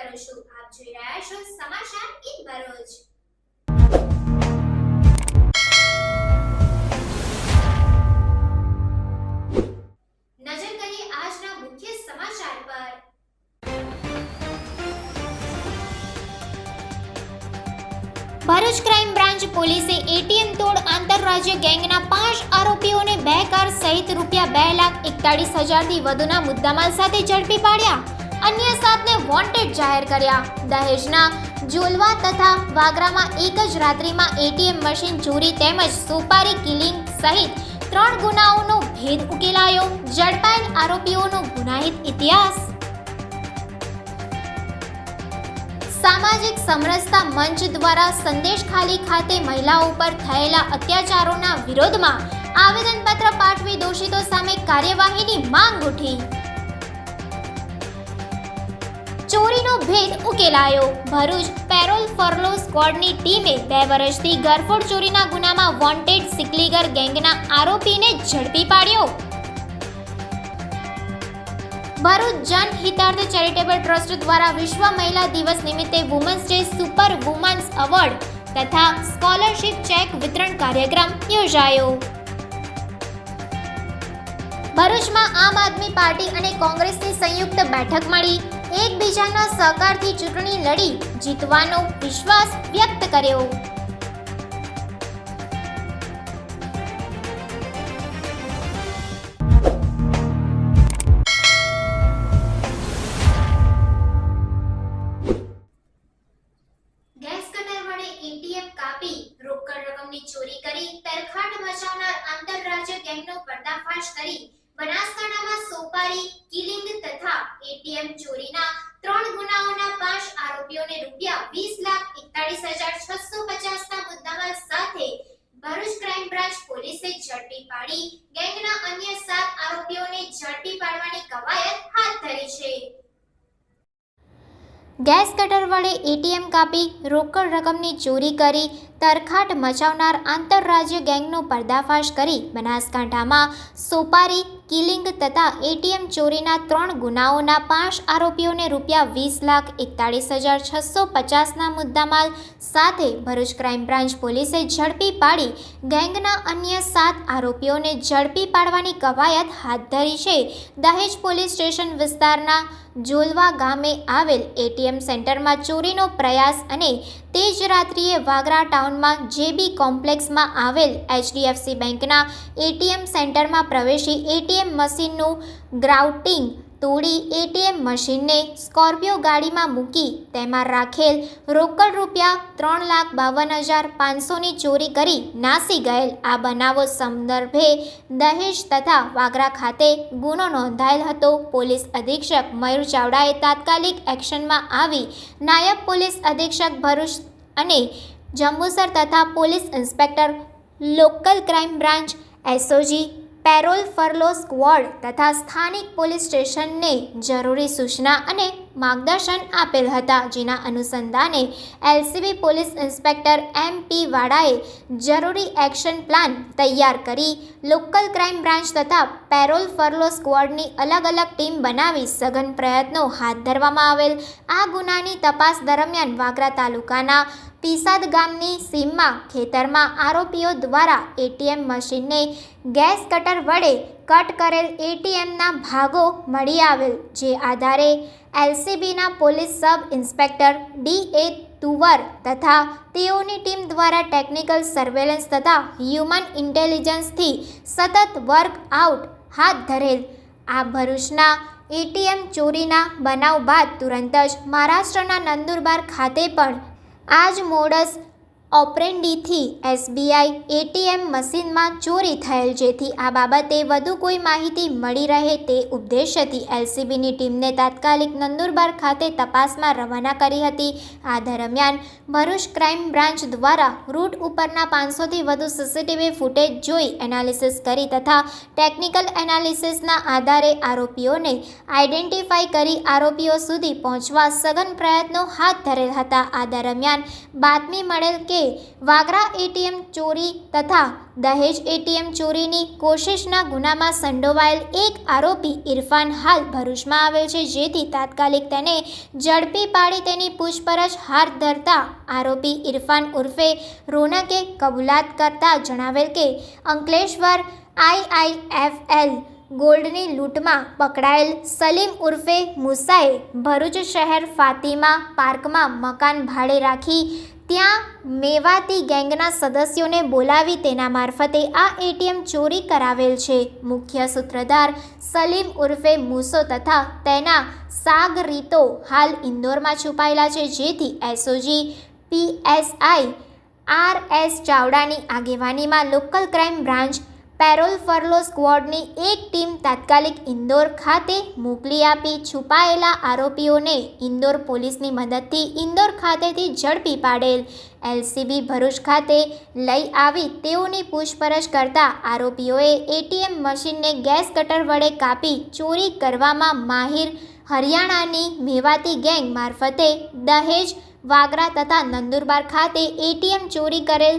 કરું છું. આપ જોઈ રહ્યા છો સમાચાર ઇન ભરૂચ. નજર કરીએ આજના મુખ્ય સમાચાર પર. ભરૂચ ક્રાઇમ બ્રાન્ચ પોલીસે એટીએમ તોડ આંતરરાજ્ય ગેંગના 5 આરોપીઓને 2 કાર સહિત ₹2,41,000 થી વધુના મુદ્દામાલ સાથે ઝડપી પાડ્યા. અન્ય 7ને વોન્ટેડ જાહેર કર્યા. દહેજના જોલવા તથા વાગરામાં એક જ રાત્રિમાં એટીએમ મશીન ચોરી તેમજ સોપારી કિલિંગ સહિત 3 ગુનાઓનો ભેદ ઉકેલાયો. ઝડપાયેલ આરોપીઓનો ગુનાહિત ઇતિહાસ. સામાજિક સમરસતા મંચ દ્વારા સંદેશખાલી ખાતે મહિલાઓ પર થયેલા અત્યાચારોના વિરોધમાં આવેદનપત્ર પાઠવી દોષિતો સામે કાર્યવાહીની માંગ ઉઠી. ચોરીનો ભેદ ઉકેલાયો. ભરૂચ પેરોલ ફરલો સ્ક્વોડની ટીમે 2 વર્ષથી ઘરફોડ ચોરીના ગુનામાં વોન્ટેડ સિકલીગર ગેંગના આરોપીને ઝડપી પાડ્યો. ભરૂચ જન હિતાર્થ ચેરિટેબલ ટ્રસ્ટ દ્વારા વિશ્વ મહિલા દિવસ નિમિત્તે women's day super women's award તથા સ્કોલરશિપ ચેક વિતરણ કાર્યક્રમ યોજાયો. ભરૂચમાં આમ આદમી પાર્ટી અને કોંગ્રેસની સંયુક્ત બેઠક મળી. એકબીજાના સહકારથી ચૂંટણી લડી જીતવાનો વિશ્વાસ વ્યક્ત કર્યો. એટીએમ કાપી રોકડ રકમની ચોરી કરી તરખાટ મચાવનાર આંતરરાજ્ય ગેંગનો પર્દાફાશ કરી બનાસકાંઠામાં સોપારી કિલિંગ તથા એટીએમ ચોરીના 3 ગુનાઓના 5 આરોપીઓને ₹20,41,650 ના મુદ્દામાલ સાથે ભરૂચ ક્રાઇમ બ્રાન્ચ પોલીસે ઝડપી પાડી ગેંગના અન્ય 7 આરોપીઓને ઝડપી પાડવાની કવાયત હાથ ધરી છે. ગેસ કટર વડે એટીએમ કાપી રોકડ રકમની ચોરી કરી તરખાટ મચાવનાર આંતરરાજ્ય ગેંગનો પર્દાફાશ કરી બનાસકાંઠામાં સોપારી કિલિંગ તથા એટીએમ ચોરીના 3 ગુનાઓના 5 આરોપીઓને ₹20,41,650 ના મુદ્દામાલ સાથે ભરૂચ ક્રાઇમ બ્રાન્ચ પોલીસે ઝડપી પાડી ગેંગના અન્ય 7 આરોપીઓને ઝડપી પાડવાની કવાયત હાથ ધરી છે. દહેજ પોલીસ સ્ટેશન વિસ્તારના જોલવા ગામે આવેલ એટીએમ સેન્ટરમાં ચોરીનો પ્રયાસ અને તે જ રાત્રિએ વાગરા ટાઉનમાં જેબી કોમ્પ્લેક્સમાં આવેલ એચડીએફસી બેંકના એટીએમ સેન્ટરમાં પ્રવેશી એટીએમ મશીનનું ગ્રાઉટિંગ તોડી એટીએમ મશીનને સ્કોર્પિયો ગાડીમાં મૂકી તેમાં રાખેલ રોકડ ₹3,52,500ની ચોરી કરી નાસી ગયેલ. આ બનાવો સંદર્ભે દહેજ તથા વાગરા ખાતે ગુનો નોંધાયેલ હતો. પોલીસ અધિક્ષક મયુર ચાવડાએ તાત્કાલિક એક્શનમાં આવી નાયબ પોલીસ અધિક્ષક ભરૂચ અને જંબુસર તથા police inspector local crime branch SOG parole furlough squad તથા સ્થાનિક પોલીસ સ્ટેશનને જરૂરી સૂચના અને માર્ગદર્શન આપેલ હતા. જેના અનુસંધાને એલસીબી પોલીસ ઇન્સ્પેક્ટર એમપી વાડાએ જરૂરી એક્શન પ્લાન તૈયાર કરી લોકલ ક્રાઇમ બ્રાન્ચ તથા પેરોલ ફરલો સ્ક્વોડની અલગ અલગ ટીમ બનાવી સઘન પ્રયત્નો હાથ ધરવામાં આવેલ. આ ગુનાની તપાસ દરમિયાન વાગરા તાલુકાના પીસાદ ગામની સીમમાં ખેતરમાં આરોપીઓ દ્વારા એટીએમ મશીનને ગેસ કટર વડે કટ કરેલ એટીએમના ભાગો મળી આવેલ. જે આધારે એલસીબીના પોલીસ સબ ઇન્સ્પેક્ટર ડીએ તુવર તથા તેઓની ટીમ દ્વારા ટેકનિકલ સર્વેલન્સ તથા હ્યુમન ઇન્ટેલિજન્સથી સતત વર્કઆઉટ હાથ ધરેલ. આ ભરૂચના એટીએમ ચોરીના બનાવ બાદ તુરંત જ મહારાષ્ટ્રના નંદુરબાર ખાતે પણ આ જ મોડસ ઓપરેન્ડીથી એસબીઆઈ એટીએમ મશીનમાં ચોરી થયેલ. જેથી આ બાબતે વધુ કોઈ માહિતી મળી રહે તે ઉદ્દેશ્યથી એલસીબીની ટીમને તાત્કાલિક નંદુરબાર ખાતે તપાસમાં રવાના કરી હતી. આ દરમિયાન ભરૂચ ક્રાઇમ બ્રાન્ચ દ્વારા રૂટ ઉપરના 500થી વધુ સીસીટીવી ફૂટેજ જોઈ એનાલિસિસ કરી તથા ટેકનિકલ એનાલિસિસના આધારે આરોપીઓને આઈડેન્ટિફાઈ કરી આરોપીઓ સુધી પહોંચવા સઘન પ્રયત્નો હાથ ધરેલ હતા. આ દરમિયાન બાતમી મળેલ કે વાગરા એટીએમ ચોરી તથા દહેજ એટીએમ ચોરીની કોશિશના ગુનામાં સંડોવાયેલ એક આરોપી ઇરફાન હાલ ભરૂચમાં આવેલ છે, જેથી તાત્કાલિક તેને ઝડપી પાડી તેની પૂછપરછ હાથ ધરતા આરોપી ઇરફાન ઉર્ફે રોનકે કબૂલાત કરતા જણાવેલ કે અંકલેશ્વર IIFL ગોલ્ડની લૂંટમાં પકડાયેલ સલીમ ઉર્ફે મુસાએ ભરૂચ શહેર ફાતિમા પાર્કમાં મકાન ભાડે રાખી ત્યાં મેવાતી ગેંગના સદસ્યોને બોલાવી તેના મારફતે આ એટીએમ ચોરી કરાવેલ છે. મુખ્ય સૂત્રધાર સલીમ ઉર્ફે મુસો તથા તેના સાગરીતો હાલ ઇન્દોરમાં છુપાયેલા છે, જેથી એસઓજી PSI RS ચાવડાની આગેવાનીમાં local crime branch parole furlough સ્ક્વોડની એક ટીમ તાત્કાલિક ઇન્દોર ખાતે મોકલી આપી છુપાયેલા આરોપીઓને ઇન્દોર પોલીસની મદદથી ઇન્દોર ખાતેથી ઝડપી પાડેલ. LCB ભરૂચ ખાતે લઈ આવી તેઓની પૂછપરછ કરતા આરોપીઓએ એટીએમ મશીનને ગેસ કટર વડે કાપી ચોરી કરવામાં માહિર હરિયાણાની મેવાતી ગેંગ મારફતે દહેજ, વાગરા તથા નંદુરબાર ખાતે એટીએમ ચોરી કરેલ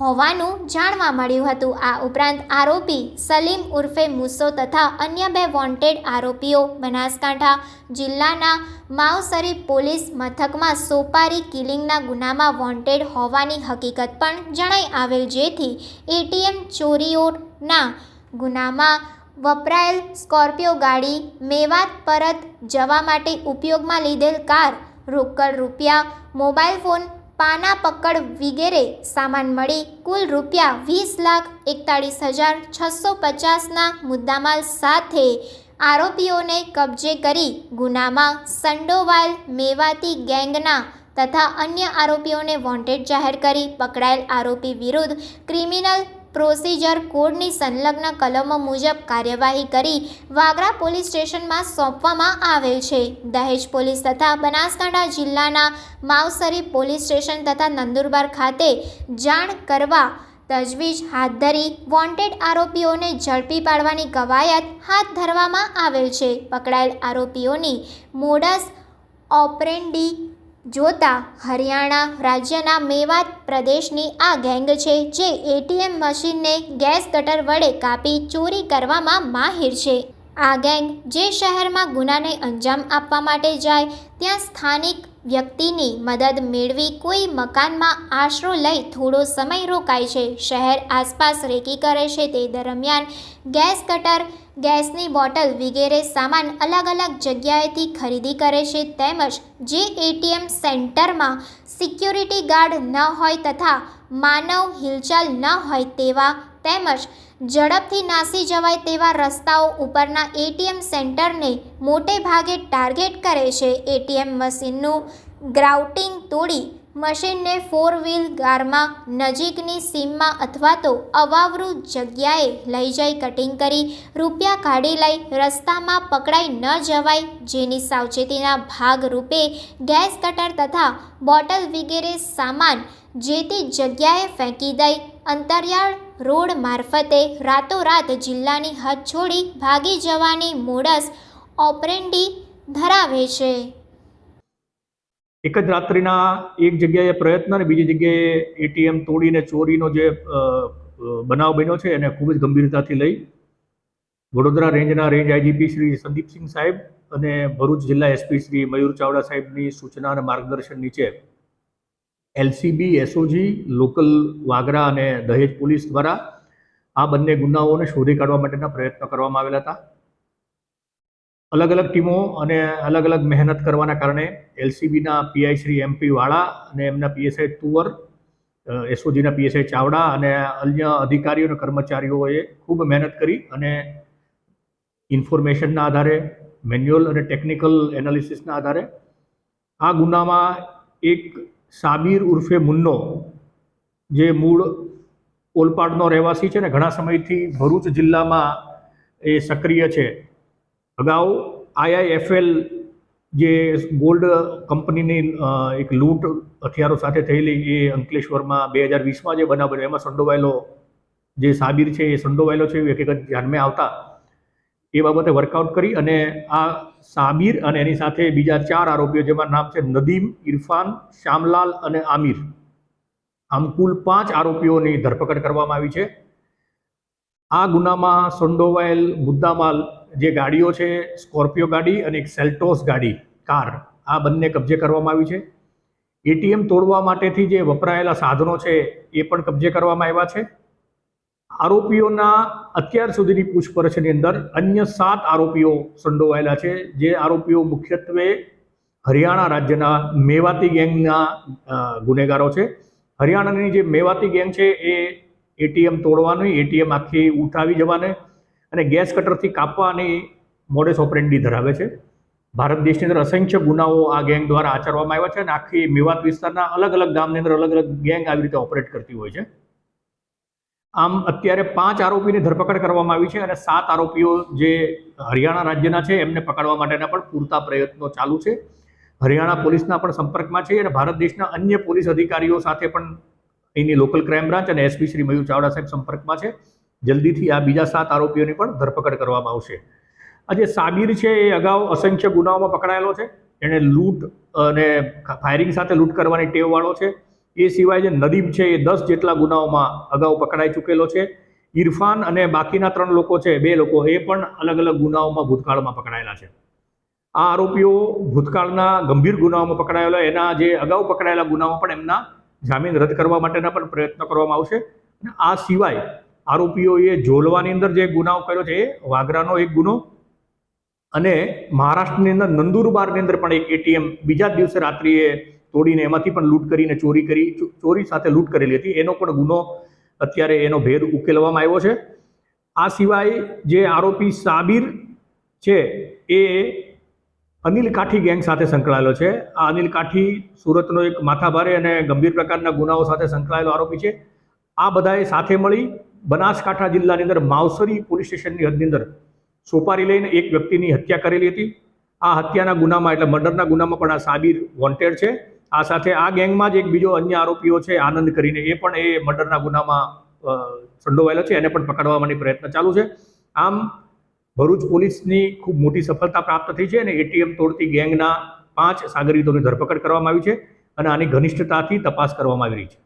હોવાનું જાણવા મળ્યું હતું. આ ઉપરાંત આરોપી સલીમ ઉર્ફે મુસો તથા અન્ય 2 વોન્ટેડ આરોપીઓ બનાસકાંઠા જિલ્લાના માવસરી પોલીસ મથકમાં સોપારી કિલિંગના ગુનામાં વોન્ટેડ હોવાની હકીકત પણ જણાઈ આવેલ, જેથી એટીએમ ચોરીઓના ગુનામાં વપરાયેલ સ્કોર્પિયો ગાડી, મેવાત પરત જવા માટે ઉપયોગમાં લીધેલ કાર, રોકડ રૂપિયા, મોબાઈલ ફોન, પાના પકડ વગેરે સામાન મળી કુલ ₹41,41,650ના મુદ્દામાલ સાથે આરોપીઓને કબજે કરી ગુનામાં સંડોવાયેલ મેવાતી ગેંગના તથા અન્ય આરોપીઓને વોન્ટેડ જાહેર કરી પકડાયેલ આરોપી વિરુદ્ધ ક્રિમિનલ પ્રોસિજર કોડની સંલગ્ન કલમો મુજબ કાર્યવાહી કરી વાગરા પોલીસ સ્ટેશનમાં સોંપવામાં આવેલ છે. દહેજ પોલીસ તથા બનાસકાંઠા જિલ્લાના માવસરી પોલીસ સ્ટેશન તથા નંદુરબાર ખાતે જાણ કરવા તજવીજ હાથ ધરી વોન્ટેડ આરોપીઓને ઝડપી પાડવાની કવાયત હાથ ધરવામાં આવેલ છે. પકડાયેલ આરોપીઓની મોડસ ઓપરેન્ડી જોતા હરિયાણા રાજ્યના મેવાત પ્રદેશની આ ગેંગ છે, જે એટીએમ મશીનને ગેસ કટર વડે કાપી ચોરી કરવામાં માહિર છે. આ ગેંગ જે શહેરમાં ગુનાને અંજામ આપવા માટે જાય ત્યાં સ્થાનિક વ્યક્તિની મદદ મેળવી કોઈ મકાનમાં આશરો લઈ થોડો સમય રોકાય છે. શહેર આસપાસ રેકી કરે છે. તે દરમિયાન ગેસ કટર, ગેસની બોટલ વગેરે સામાન અલગ અલગ જગ્યાએથી ખરીદી કરે છે. તેમજ જે એટીએમ સેન્ટરમાં સિક્યોરિટી ગાર્ડ ન હોય તથા માનવ હિલચાલ ન હોય તેવા તેમજ ઝડપથી નાસી જવાય તેવા રસ્તાઓ ઉપરના એટીએમ સેન્ટરને મોટે ભાગે ટાર્ગેટ કરે છે. એટીએમ મશીનનું ગ્રાઉટિંગ તોડી મશીનને 4 વ્હીલ કારમાં નજીકની સીમમાં અથવા તો અવાવરૂ જગ્યાએ લઈ જઈ કટિંગ કરી રૂપિયા કાઢી લઈ રસ્તામાં પકડાઈ ન જવાય, જેની સાવચેતીના ભાગરૂપે ગેસ કટર તથા બોટલ વગેરે સામાન જે તે જગ્યાએ ફેંકી દઈ અંતરિયાળ રોડ મારફતે રાતોરાત જિલ્લાની હદ છોડી ભાગી જવાની મોડસ ઓપરેન્ડી ધરાવે છે. એક જ રાત્રિના એક જગ્યાએ પ્રયત્ન અને બીજી જગ્યાએ એટીએમ તોડીને ચોરીનો જે બનાવ બન્યો છે એને ખૂબ જ ગંભીરતાથી લઈ વડોદરા રેન્જના રેન્જ આઈજીપી શ્રી સંદીપસિંહ સાહેબ અને ભરૂચ જિલ્લા એસપી શ્રી મયુર ચાવડા સાહેબની સૂચના અને માર્ગદર્શન નીચે LCB, SOG, લોકલ વાગરા અને દહેજ પોલીસ દ્વારા આ બંને ગુનાઓને શોધી કાઢવા માટેના પ્રયત્નો કરવામાં આવેલા હતા. અલગ અલગ ટીમો અને અલગ અલગ મહેનત કરવાના કારણે LCBના PI શ્રી MP વાળા અને એમના PSI તુવર, SOGના PSI ચાવડા અને અન્ય અધિકારીઓ અને કર્મચારીઓએ ખૂબ મહેનત કરી અને ઇન્ફોર્મેશનના આધારે, મેન્યુઅલ અને ટેકનિકલ એનાલિસિસના આધારે આ ગુનામાં એક સાબિર ઉર્ફે મુન્નો, જે મૂળ ઓલપાડનો રહેવાસી છે ને ઘણા સમયથી ભરૂચ જિલ્લામાં એ સક્રિય છે. અગાઉ IIFL જે ગોલ્ડ કંપનીની એક લૂંટ હથિયારો સાથે થયેલી એ અંકલેશ્વરમાં 2020માં જે બનાવ બન્યો એમાં સંડોવાયેલો જે સાબિર છે એ સંડોવાયેલો છે એવી હકીકત ધ્યાનમાં આવતા એ બાબતે વર્કઆઉટ કરી અને આ સાબિર અને એની સાથે બીજા 4 આરોપીઓ, જેમાં નામ છે નદીમ, ઇરફાન, શ્યામલાલ અને આમિર, આમ કુલ 5 આરોપીઓની ધરપકડ કરવામાં આવી છે. આ ગુનામાં સંડોવાયેલ મુદ્દામાલ જે ગાડીઓ છે, સ્કોર્પિયો ગાડી અને એક સેલ્ટોસ ગાડી કાર, આ બંને કબજે કરવામાં આવી છે. એટીએમ તોડવા માટેથી જે વપરાયેલા સાધનો છે એ પણ કબજે કરવામાં આવ્યા છે. આરોપીઓના અત્યાર સુધીની પૂછપરછની અંદર અન્ય 7 આરોપીઓ સંડોવાયેલા છે, જે આરોપીઓ મુખ્યત્વે હરિયાણા રાજ્યના મેવાતી ગેંગના ગુનેગારો છે. હરિયાણાની જે મેવાતી ગેંગ છે એ એટીએમ તોડવાની, એટીએમ આખી ઉઠાવી જવાની અને ગેસ કટરથી કાપવાની મોડેસ ઓપરેન્ડી ધરાવે છે. ભારત દેશની અંદર અસંખ્ય ગુનાઓ આ ગેંગ દ્વારા આચરવામાં આવ્યા છે અને આખી મેવાત વિસ્તારના અલગ અલગ ગામની અંદર અલગ અલગ ગેંગ આવી રીતે ઓપરેટ કરતી હોય છે. આમ અત્યારે 5 આરોપીની ધરપકડ કરવામાં આવી છે અને 7 આરોપીઓ જે હરિયાણા રાજ્યના છે એમને પકડવા માટેના પણ પૂરતા પ્રયત્નો ચાલુ છે. હરિયાણા પોલીસના પણ સંપર્કમાં છે અને ભારત દેશના અન્ય પોલીસ અધિકારીઓ સાથે પણ એની લોકલ ક્રાઇમ બ્રાન્ચ અને એસપી શ્રી મયુર ચાવડા સાહેબ સંપર્કમાં છે. જલ્દીથી આ બીજા 7 આરોપીઓની પણ ધરપકડ કરવામાં આવશે. આ જે સાબિર છે એ અગાઉ અસંખ્ય ગુનાઓમાં પકડાયેલો છે. એણે લૂંટ અને ફાયરિંગ સાથે લૂંટ કરવાની ટેવવાળો છે. એ સિવાય જે નદીમ છે એ 10 જેટલા ગુનાઓમાં અગાઉ પકડાઈ ચૂકેલો છે. ઇરફાન અને બાકીના 3 લોકો છે, 2 લોકો, એ પણ અલગ અલગ ગુનાઓમાં ભૂતકાળમાં પકડાયેલા છે. આ આરોપીઓ ભૂતકાળના ગંભીર ગુનાઓમાં પકડાયેલા, એના જે અગાઉ પકડાયેલા ગુનાઓ પણ એમના જામીન રદ કરવા માટેના પણ પ્રયત્નો કરવામાં આવશે. અને આ સિવાય આરોપીઓએ જોલવાની અંદર જે ગુનાઓ કર્યો છે એ વાગરાનો એક ગુનો અને મહારાષ્ટ્રની અંદર નંદુરબારની અંદર પણ એક એટીએમ બીજા જ દિવસે રાત્રિએ તોડીને એમાંથી પણ લૂંટ કરીને ચોરી સાથે લૂંટ કરેલી હતી, એનો પણ ગુનો અત્યારે એનો ભેદ ઉકેલવામાં આવ્યો છે. આ સિવાય જે આરોપી સાબિર છે એ અનિલ કાઠી ગેંગ સાથે સંકળાયેલો છે. આ અનિલ કાઠી સુરતનો એક માથાભારે અને ગંભીર પ્રકારના ગુનાઓ સાથે સંકળાયેલો આરોપી છે. આ બધાએ સાથે મળી બનાસકાંઠા જિલ્લાની અંદર માવસરી પોલીસ સ્ટેશનની હદની અંદર સોપારી લઈને એક વ્યક્તિની હત્યા કરેલી હતી. આ હત્યાના ગુનામાં એટલે મર્ડરના ગુનામાં પણ આ સાબિર વોન્ટેડ છે. આ સાથે આ ગેંગમાં જ એક બીજો અન્ય આરોપીઓ છે આનંદ કરીને, એ પણ એ મર્ડરના ગુનામાં સંડોવાયેલો છે, એને પણ પકડવાની પ્રયત્ન ચાલુ છે. આમ ભરૂચ પોલીસની ખૂબ મોટી સફળતા પ્રાપ્ત થઈ છે અને એટીએમ તોડતી ગેંગના 5 સાગરીતોની ધરપકડ કરવામાં આવી છે અને આની ઘનિષ્ઠતાથી તપાસ કરવામાં આવી રહી છે.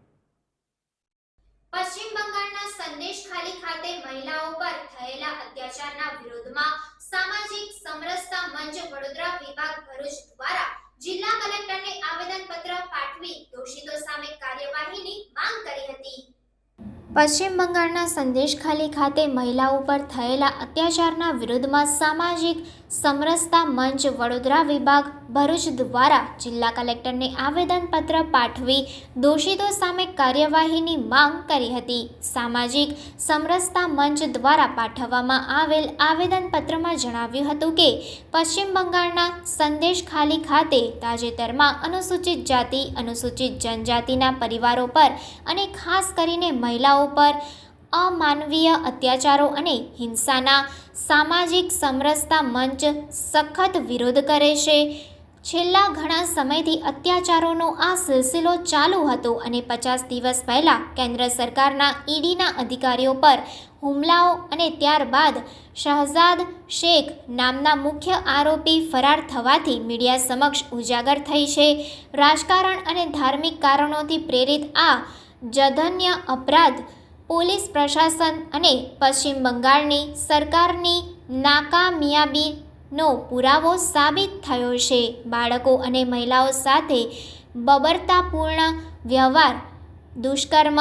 પશ્ચિમ બંગાળના સંદેશખાલી ખાતે મહિલાઓ પર થયેલા અત્યાચારના વિરોધમાં સામાજિક સમરસતા મંચ વડોદરા વિભાગ ભરૂચ દ્વારા જિલ્લા કલેક્ટરને આવેદનપત્ર પાઠવી દોષિતો સામે કાર્યવાહીની માંગ કરી હતી. પશ્ચિમ બંગાળના સંદેશખાલી ખાતે મહિલાઓ પર થયેલા અત્યાચારના વિરોધમાં સામાજિક સમરસતા મંચ વડોદરા વિભાગ ભરૂચ દ્વારા જિલ્લા કલેક્ટરને આવેદનપત્ર પાઠવી દોષિતો સામે કાર્યવાહીની માંગ કરી હતી. સામાજિક સમરસતા મંચ દ્વારા પાઠવવામાં આવેલ આવેદનપત્રમાં જણાવ્યું હતું કે પશ્ચિમ બંગાળના સંદેશખાલી ખાતે તાજેતરમાં અનુસૂચિત જાતિ, અનુસૂચિત જનજાતિના પરિવારો પર અને ખાસ કરીને મહિલાઓ પર અમાનવીય અત્યાચારો અને હિંસાના સામાજિક સમરસતા મંચ સખત વિરોધ કરે છે. છેલ્લા ઘણા સમયથી અત્યાચારોનો આ સિલસિલો ચાલુ હતો અને 50 દિવસ પહેલાં કેન્દ્ર સરકારના ઈડીના અધિકારીઓ પર હુમલાઓ અને ત્યારબાદ શહઝાદ શેખ નામના મુખ્ય આરોપી ફરાર થવાથી મીડિયા સમક્ષ ઉજાગર થઈ છે. રાજકારણ અને ધાર્મિક કારણોથી પ્રેરિત આ જઘન્ય અપરાધ પોલીસ પ્રશાસન અને પશ્ચિમ બંગાળની સરકારની નાકામિયાબીનો પુરાવો સાબિત થયો છે. બાળકો અને મહિલાઓ સાથે બર્બરતાપૂર્ણ વ્યવહાર, દુષ્કર્મ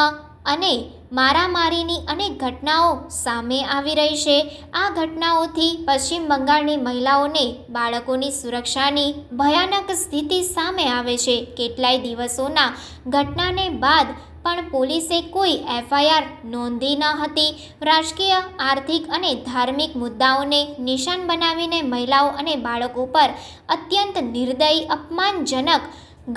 અને મારામારીની અનેક ઘટનાઓ સામે આવી રહી છે. આ ઘટનાઓથી પશ્ચિમ બંગાળની મહિલાઓને બાળકોની સુરક્ષાની ભયાનક સ્થિતિ સામે આવે છે. કેટલાય દિવસોના ઘટનાને બાદ પણ પોલીસે કોઈ એફઆઈઆર નોંધી ન હતી. રાજકીય, આર્થિક અને ધાર્મિક મુદ્દાઓને નિશાન બનાવીને મહિલાઓ અને બાળકો પર અત્યંત નિર્દયી, અપમાનજનક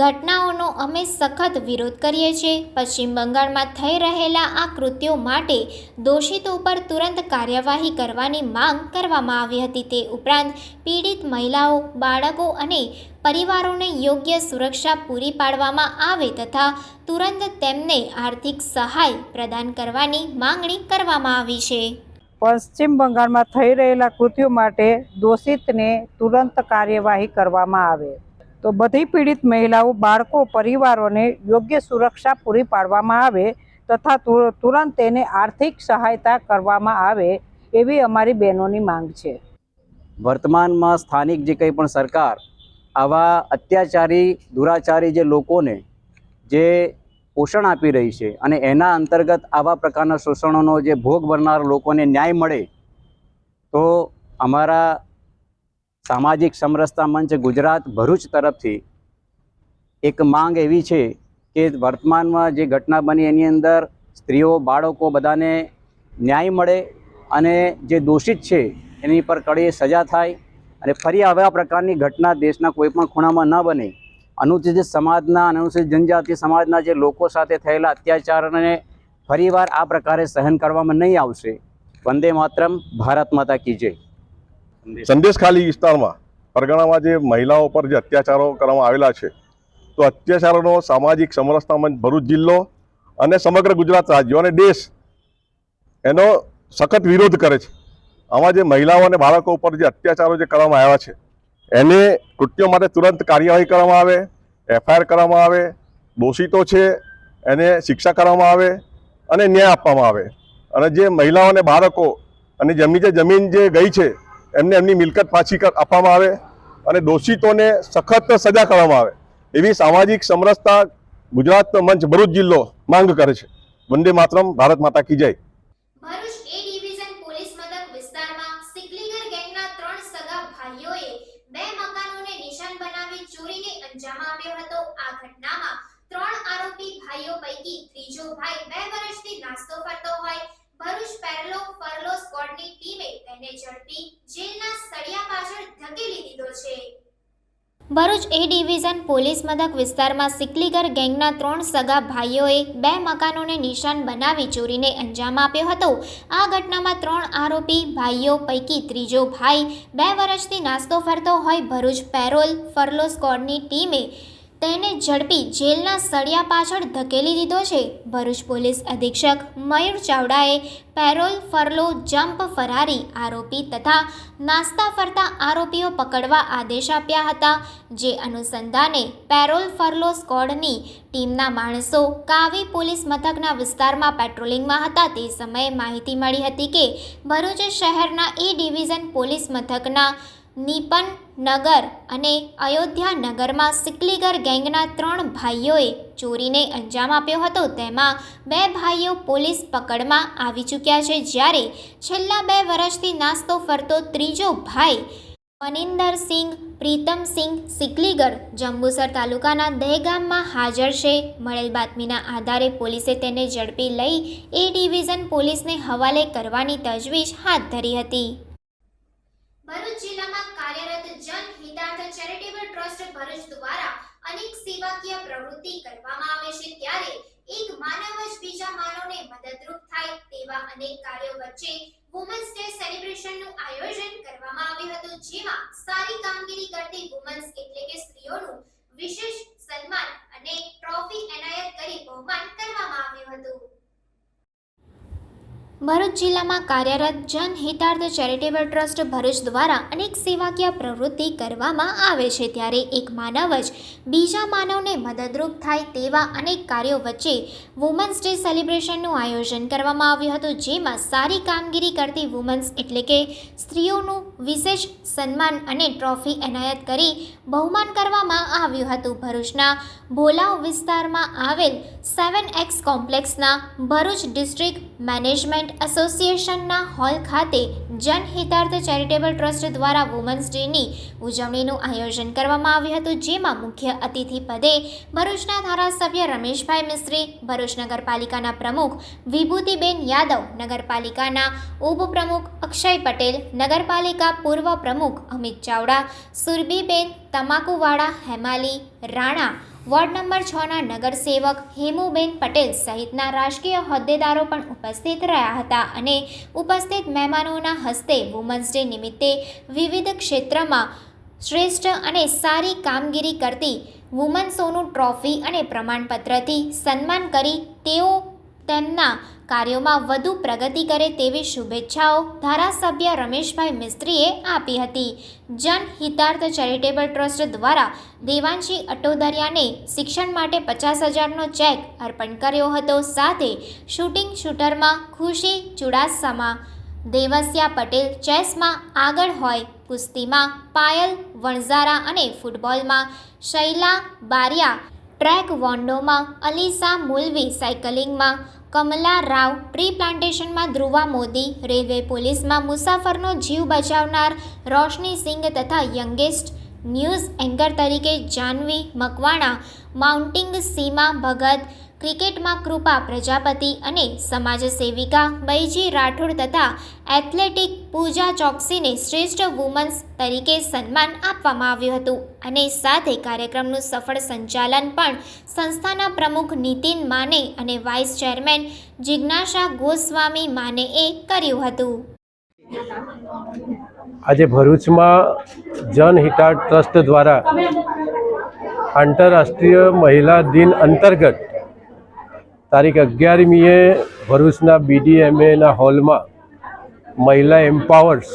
ઘટનાઓનો અમે સખત વિરોધ કરીએ છીએ. પશ્ચિમ બંગાળમાં થઈ રહેલા આ કૃત્યો માટે દોષિતો પર તુરંત કાર્યવાહી કરવાની માંગ કરવામાં આવી હતી. તે ઉપરાંત પીડિત મહિલાઓ, બાળકો અને પરિવારોને યોગ્ય સુરક્ષા પૂરી પાડવામાં આવે તથા તુરંત તેમને આર્થિક સહાય પ્રદાન કરવાની માંગણી કરવામાં આવી છે. પશ્ચિમ બંગાળમાં થઈ રહેલા કૃત્યો માટે દોષિતને તુરંત કાર્યવાહી કરવામાં આવે તો બધી પીડિત મહિલાઓ, બાળકો, પરિવારોને યોગ્ય સુરક્ષા પૂરી પાડવામાં આવે તથા તુરંત તેને આર્થિક સહાયતા કરવામાં આવે એવી અમારી બહેનોની માંગ છે. વર્તમાનમાં સ્થાનિક જે કંઈ પણ સરકાર આવા અત્યાચારી દુરાચારી જે લોકોને જે પોષણ આપી રહી છે અને એના અંતર્ગત આવા પ્રકારના શોષણોનો જે ભોગ બનનાર લોકોને ન્યાય મળે તો અમારા સામાજિક સમરસતા મંચ ગુજરાત ભરૂચ તરફથી એક માંગ એવી છે કે વર્તમાનમાં જે ઘટના બની એની અંદર સ્ત્રીઓ બાળકો બધાને ન્યાય મળે અને જે દોષિત છે એની પર કડક સજા થાય અને ફરી આવા પ્રકારની ઘટના દેશના કોઈપણ ખૂણામાં ન બને. અનુસૂચિત સમાજના અનુસૂચિત જનજાતિ સમાજના જે લોકો સાથે થયેલા અત્યાચારને ફરીવાર આ પ્રકારે સહન કરવામાં નહીં આવશે. વંદે માતરમ. ભારત માતા કી જય. સંદેશખાલી વિસ્તારમાં પરગણામાં જે મહિલાઓ પર જે અત્યાચારો કરવામાં આવેલા છે તો અત્યાચારોનો સામાજિક સમરસતા મંચ ભરૂચ જિલ્લો અને સમગ્ર ગુજરાત રાજ્ય અને દેશ એનો સખત વિરોધ કરે છે. આમાં જે મહિલાઓ અને બાળકો ઉપર જે અત્યાચારો જે કરવામાં આવ્યા છે એને કૃત્યો માટે તુરંત કાર્યવાહી કરવામાં આવે, એફઆઈઆર કરવામાં આવે, દોષિતો છે એને શિક્ષા કરવામાં આવે અને ન્યાય આપવામાં આવે. અને જે મહિલાઓ અને બાળકો અને જમીન જે ગઈ છે એમને એમની મિલકત પાછી આપવામાં આવે અને દોષિતોને સખત સજા કરવામાં આવે એવી સામાજિક સમરસતા ગુજરાત મંચ ભરૂચ જિલ્લો માંગ કરે છે. વંદે માતરમ. ભારત માતા કી જય. ભરૂચ એ ડિવિઝન પોલીસ મથક વિસ્તારમાં સિકલીગર ગેંગના 3 સગા ભાઈઓએ 2 મકાનોને નિશાન બનાવી ચોરીને અંજામ આપ્યો હતો. આ ઘટનામાં 3 આરોપી ભાઈઓ પૈકી ત્રીજો ભાઈ 2 વર્ષથી નાસ્તો કરતો હોય ભરૂચ પેરલો ફરલો સ્ક્વોડની ટીમે તેને ઝડપી જેલના સળિયા પાછળ ધકેલી દીધો છે. ભરૂચ એ ડિવિઝન પોલીસ મથક વિસ્તારમાં સિકલીગર ગેંગના 3 સગા ભાઈઓએ 2 મકાનોને નિશાન બનાવી ચોરીને અંજામ આપ્યો હતો. આ ઘટનામાં 3 આરોપી ભાઈઓ પૈકી ત્રીજો ભાઈ 2 વર્ષથી નાસ્તો ફરતો હોય ભરૂચ પેરોલ ફરલો સ્ક્વોડની ટીમે તેને ઝડપી જેલના સળિયા પાછળ ધકેલી દીધો છે. ભરૂચ પોલીસ અધિક્ષક મયુર ચાવડાએ પેરોલ ફરલો જમ્પ ફરારી આરોપી તથા નાસ્તા ફરતા આરોપીઓ પકડવા આદેશ આપ્યા હતા. જે અનુસંધાને પેરોલ ફરલો સ્ક્વોડની ટીમના માણસો કાવી પોલીસ મથકના વિસ્તારમાં પેટ્રોલિંગમાં હતા. તે સમયે માહિતી મળી હતી કે ભરૂચ શહેરના એ ડિવિઝન પોલીસ મથકના નીપન નગર અને અયોધ્યા નગરમાં સિકલીગર ગેંગના 3 ભાઈઓએ ચોરીને અંજામ આપ્યો હતો. તેમાં 2 ભાઈઓ પોલીસ પકડમાં આવી ચૂક્યા છે, જ્યારે છેલ્લા 2 વર્ષથી નાસ્તો ફરતો ત્રીજો ભાઈ મનિંદરસિંહ પ્રીતમસિંહ સિકલીગર જંબુસર તાલુકાના દહેગામમાં હાજર છે. મળેલ બાતમીના આધારે પોલીસે તેને ઝડપી લઈ એ ડિવિઝન પોલીસને હવાલે કરવાની તજવીજ હાથ ધરી હતી. ભરૂચ જિલ્લામાં કાર્યરત જન હિતાર્થ ચેરિટેબલ ટ્રસ્ટ ભરૂચ દ્વારા અનેક સેવાકીય પ્રવૃત્તિ કરવામાં આવે છે, ત્યારે એક માનવ જ બીજા માનવને મદદરૂપ થાય તેવા અનેક કાર્યો વચ્ચે વુમન્સ ડે સેલિબ્રેશનનું આયોજન કરવામાં આવ્યું હતું. જેમાં સારી કામગીરી કરતી વુમન્સ એટલે કે સ્ત્રીઓનું વિશેષ સન્માન અને ટ્રોફી એનાયત કરી બહુમાન કરવામાં આવ્યું હતું. ભરૂચ જિલ્લામાં કાર્યરત જન હિતાર્થ ચેરિટેબલ ટ્રસ્ટ ભરૂચ દ્વારા અનેક સેવાકીય પ્રવૃત્તિ કરવામાં આવે છે, ત્યારે એક માનવ જ બીજા માનવને મદદરૂપ થાય તેવા અનેક કાર્યો વચ્ચે વુમન્સ ડે સેલિબ્રેશનનું આયોજન કરવામાં આવ્યું હતું. જેમાં સારી કામગીરી કરતી વુમન્સ એટલે કે સ્ત્રીઓનું વિશેષ સન્માન અને ટ્રોફી એનાયત કરી બહુમાન કરવામાં આવ્યું હતું. ભરૂચના ભોલાવ વિસ્તારમાં આવેલ 7X કોમ્પ્લેક્સના ભરૂચ ડિસ્ટ્રિક્ટ મેનેજમેન્ટ એસોસિએશનના હોલ ખાતે જન હિતાર્થ ચેરિટેબલ ટ્રસ્ટ દ્વારા વુમન્સ ડેની ઉજવણીનું આયોજન કરવામાં આવ્યું હતું. જેમાં મુખ્ય અતિથિ પદે ભરૂચના ધારાસભ્ય રમેશભાઈ મિસ્ત્રી, ભરૂચ નગરપાલિકાના પ્રમુખ વિભૂતિબેન યાદવ, નગરપાલિકાના ઉપપ્રમુખ અક્ષય પટેલ, નગરપાલિકા પૂર્વ પ્રમુખ અમિત ચાવડા, સુરભીબેન તમાકુવાડા, હેમાલી રાણા, વોર્ડ નંબર 6ના નગરસેવક હેમુબેન પટેલ સહિતના રાજકીય હોદ્દેદારો પણ ઉપસ્થિત રહ્યા હતા. અને ઉપસ્થિત મહેમાનોના હસ્તે વુમન્સ ડે નિમિત્તે વિવિધ ક્ષેત્રમાં શ્રેષ્ઠ અને સારી કામગીરી કરતી વુમન્સોનું ટ્રોફી અને પ્રમાણપત્રથી સન્માન કરી તેઓ તેમના કાર્યોમાં વધુ પ્રગતિ કરે તેવી શુભેચ્છાઓ ધારાસભ્ય રમેશભાઈ મિસ્ત્રીએ આપી હતી. જનહિતાર્થ ચેરિટેબલ ટ્રસ્ટ દ્વારા દેવાંશી અટોદરિયાને શિક્ષણ માટે 50,000નો ચેક અર્પણ કર્યો હતો. સાથે શૂટિંગ શૂટરમાં ખુશી ચુડાસમા, દેવસ્યા પટેલ ચેસમાં આગળ હોય, કુસ્તીમાં પાયલ વણઝારા અને ફૂટબોલમાં શૈલા બારિયા, ટ્રેક વોન્ડોમાં અલીસા મુલવી, સાયકલિંગમાં કમલા રાવ, ટ્રી પ્લાન્ટેશનમાં ધ્રુવા મોદી, રેલવે પોલીસમાં મુસાફરનો જીવ બચાવનાર રોશની સિંઘ તથા યંગેસ્ટ ન્યૂઝ એન્કર તરીકે જાહ્નવી મકવાણા, માઉન્ટિંગ સીમા ભગત, ક્રિકેટમાં કૃપા પ્રજાપતિ અને સમાજ સેવિકા બૈજી રાઠોડ તથા એથ્લેટિક પૂજા ચોકસીને શ્રેષ્ઠ વુમન્સ તરીકે સન્માન આપવામાં આવ્યું હતું. અને સાથે કાર્યક્રમનું સફળ સંચાલન પણ સંસ્થાના પ્રમુખ નીતિન માને અને વાઇસ ચેરમેન જિજ્ઞાસા ગોસ્વામી માનેએ કર્યું હતું. આજે ભરૂચમાં જનહિતાર્થ ટ્રસ્ટ દ્વારા આંતરરાષ્ટ્રીય મહિલા દિન અંતર્ગત તારીખ 11મીએ ભરૂચના BDMAના હોલમાં મહિલા એમ્પાવર્સ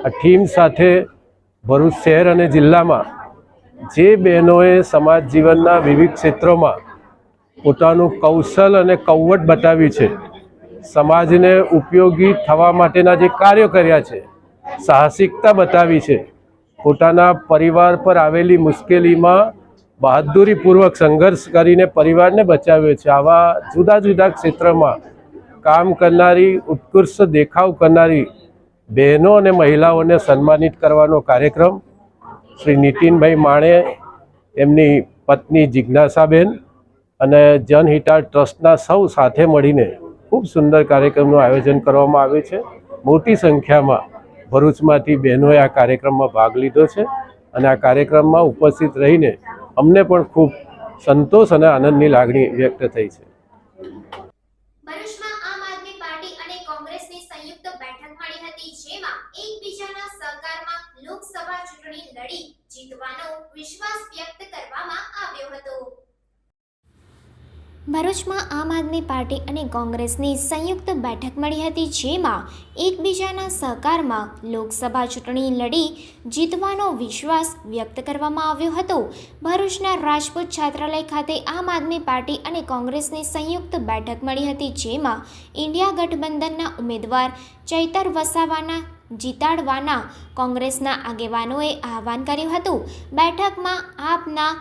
આ થીમ સાથે ભરૂચ શહેર અને જિલ્લામાં જે બહેનોએ સમાજ જીવનના વિવિધ ક્ષેત્રોમાં પોતાનું કૌશલ અને કૌવટ બતાવ્યું છે, સમાજને ઉપયોગી થવા માટેના જે કાર્યો કર્યા છે, સાહસિકતા બતાવી છે, પોતાના પરિવાર પર આવેલી મુશ્કેલીમાં બહાદુરીપૂર્વક સંઘર્ષ કરીને પરિવારને બચાવ્યો છે, આવા જુદા જુદા ક્ષેત્રમાં કામ કરનારી, ઉત્કૃષ્ટ દેખાવ કરનારી બહેનો અને મહિલાઓને સન્માનિત કરવાનો કાર્યક્રમ શ્રી નીતિનભાઈ માણે, એમની પત્ની જિજ્ઞાસાબેન અને જનહિતાર્થ ટ્રસ્ટના સૌ સાથે મળીને ખૂબ સુંદર કાર્યક્રમનું આયોજન કરવામાં આવ્યું છે. મોટી સંખ્યામાં ભરૂચમાંથી બહેનોએ આ કાર્યક્રમમાં ભાગ લીધો છે અને આ કાર્યક્રમમાં ઉપસ્થિત રહીને અમને પણ ખૂબ સંતોષ અને આનંદની લાગણી વ્યક્ત થઈ છે. ભરૂચમાં આમ આદમી પાર્ટી અને કોંગ્રેસની સંયુક્ત બેઠક મળી હતી, જેમાં એકબીજાના સહકારમાં લોકસભા ચૂંટણી લડી જીતવાનો વિશ્વાસ વ્યક્ત કરવામાં આવ્યો હતો. ભરૂચમાં આમ આદમી પાર્ટી અને કોંગ્રેસની સંયુક્ત બેઠક મળી હતી, જેમાં એકબીજાના સહકારમાં લોકસભા ચૂંટણી લડી જીતવાનો વિશ્વાસ વ્યક્ત કરવામાં આવ્યો હતો. ભરૂચના રાજપૂત છાત્રાલય ખાતે આમ આદમી પાર્ટી અને કોંગ્રેસની સંયુક્ત બેઠક મળી હતી, જેમાં ઇન્ડિયા ગઠબંધનના ઉમેદવાર ચૈતર વસાવાના જીતાડવાના કોંગ્રેસના આગેવાનોએ આહવાન કર્યું હતું. બેઠકમાં આપના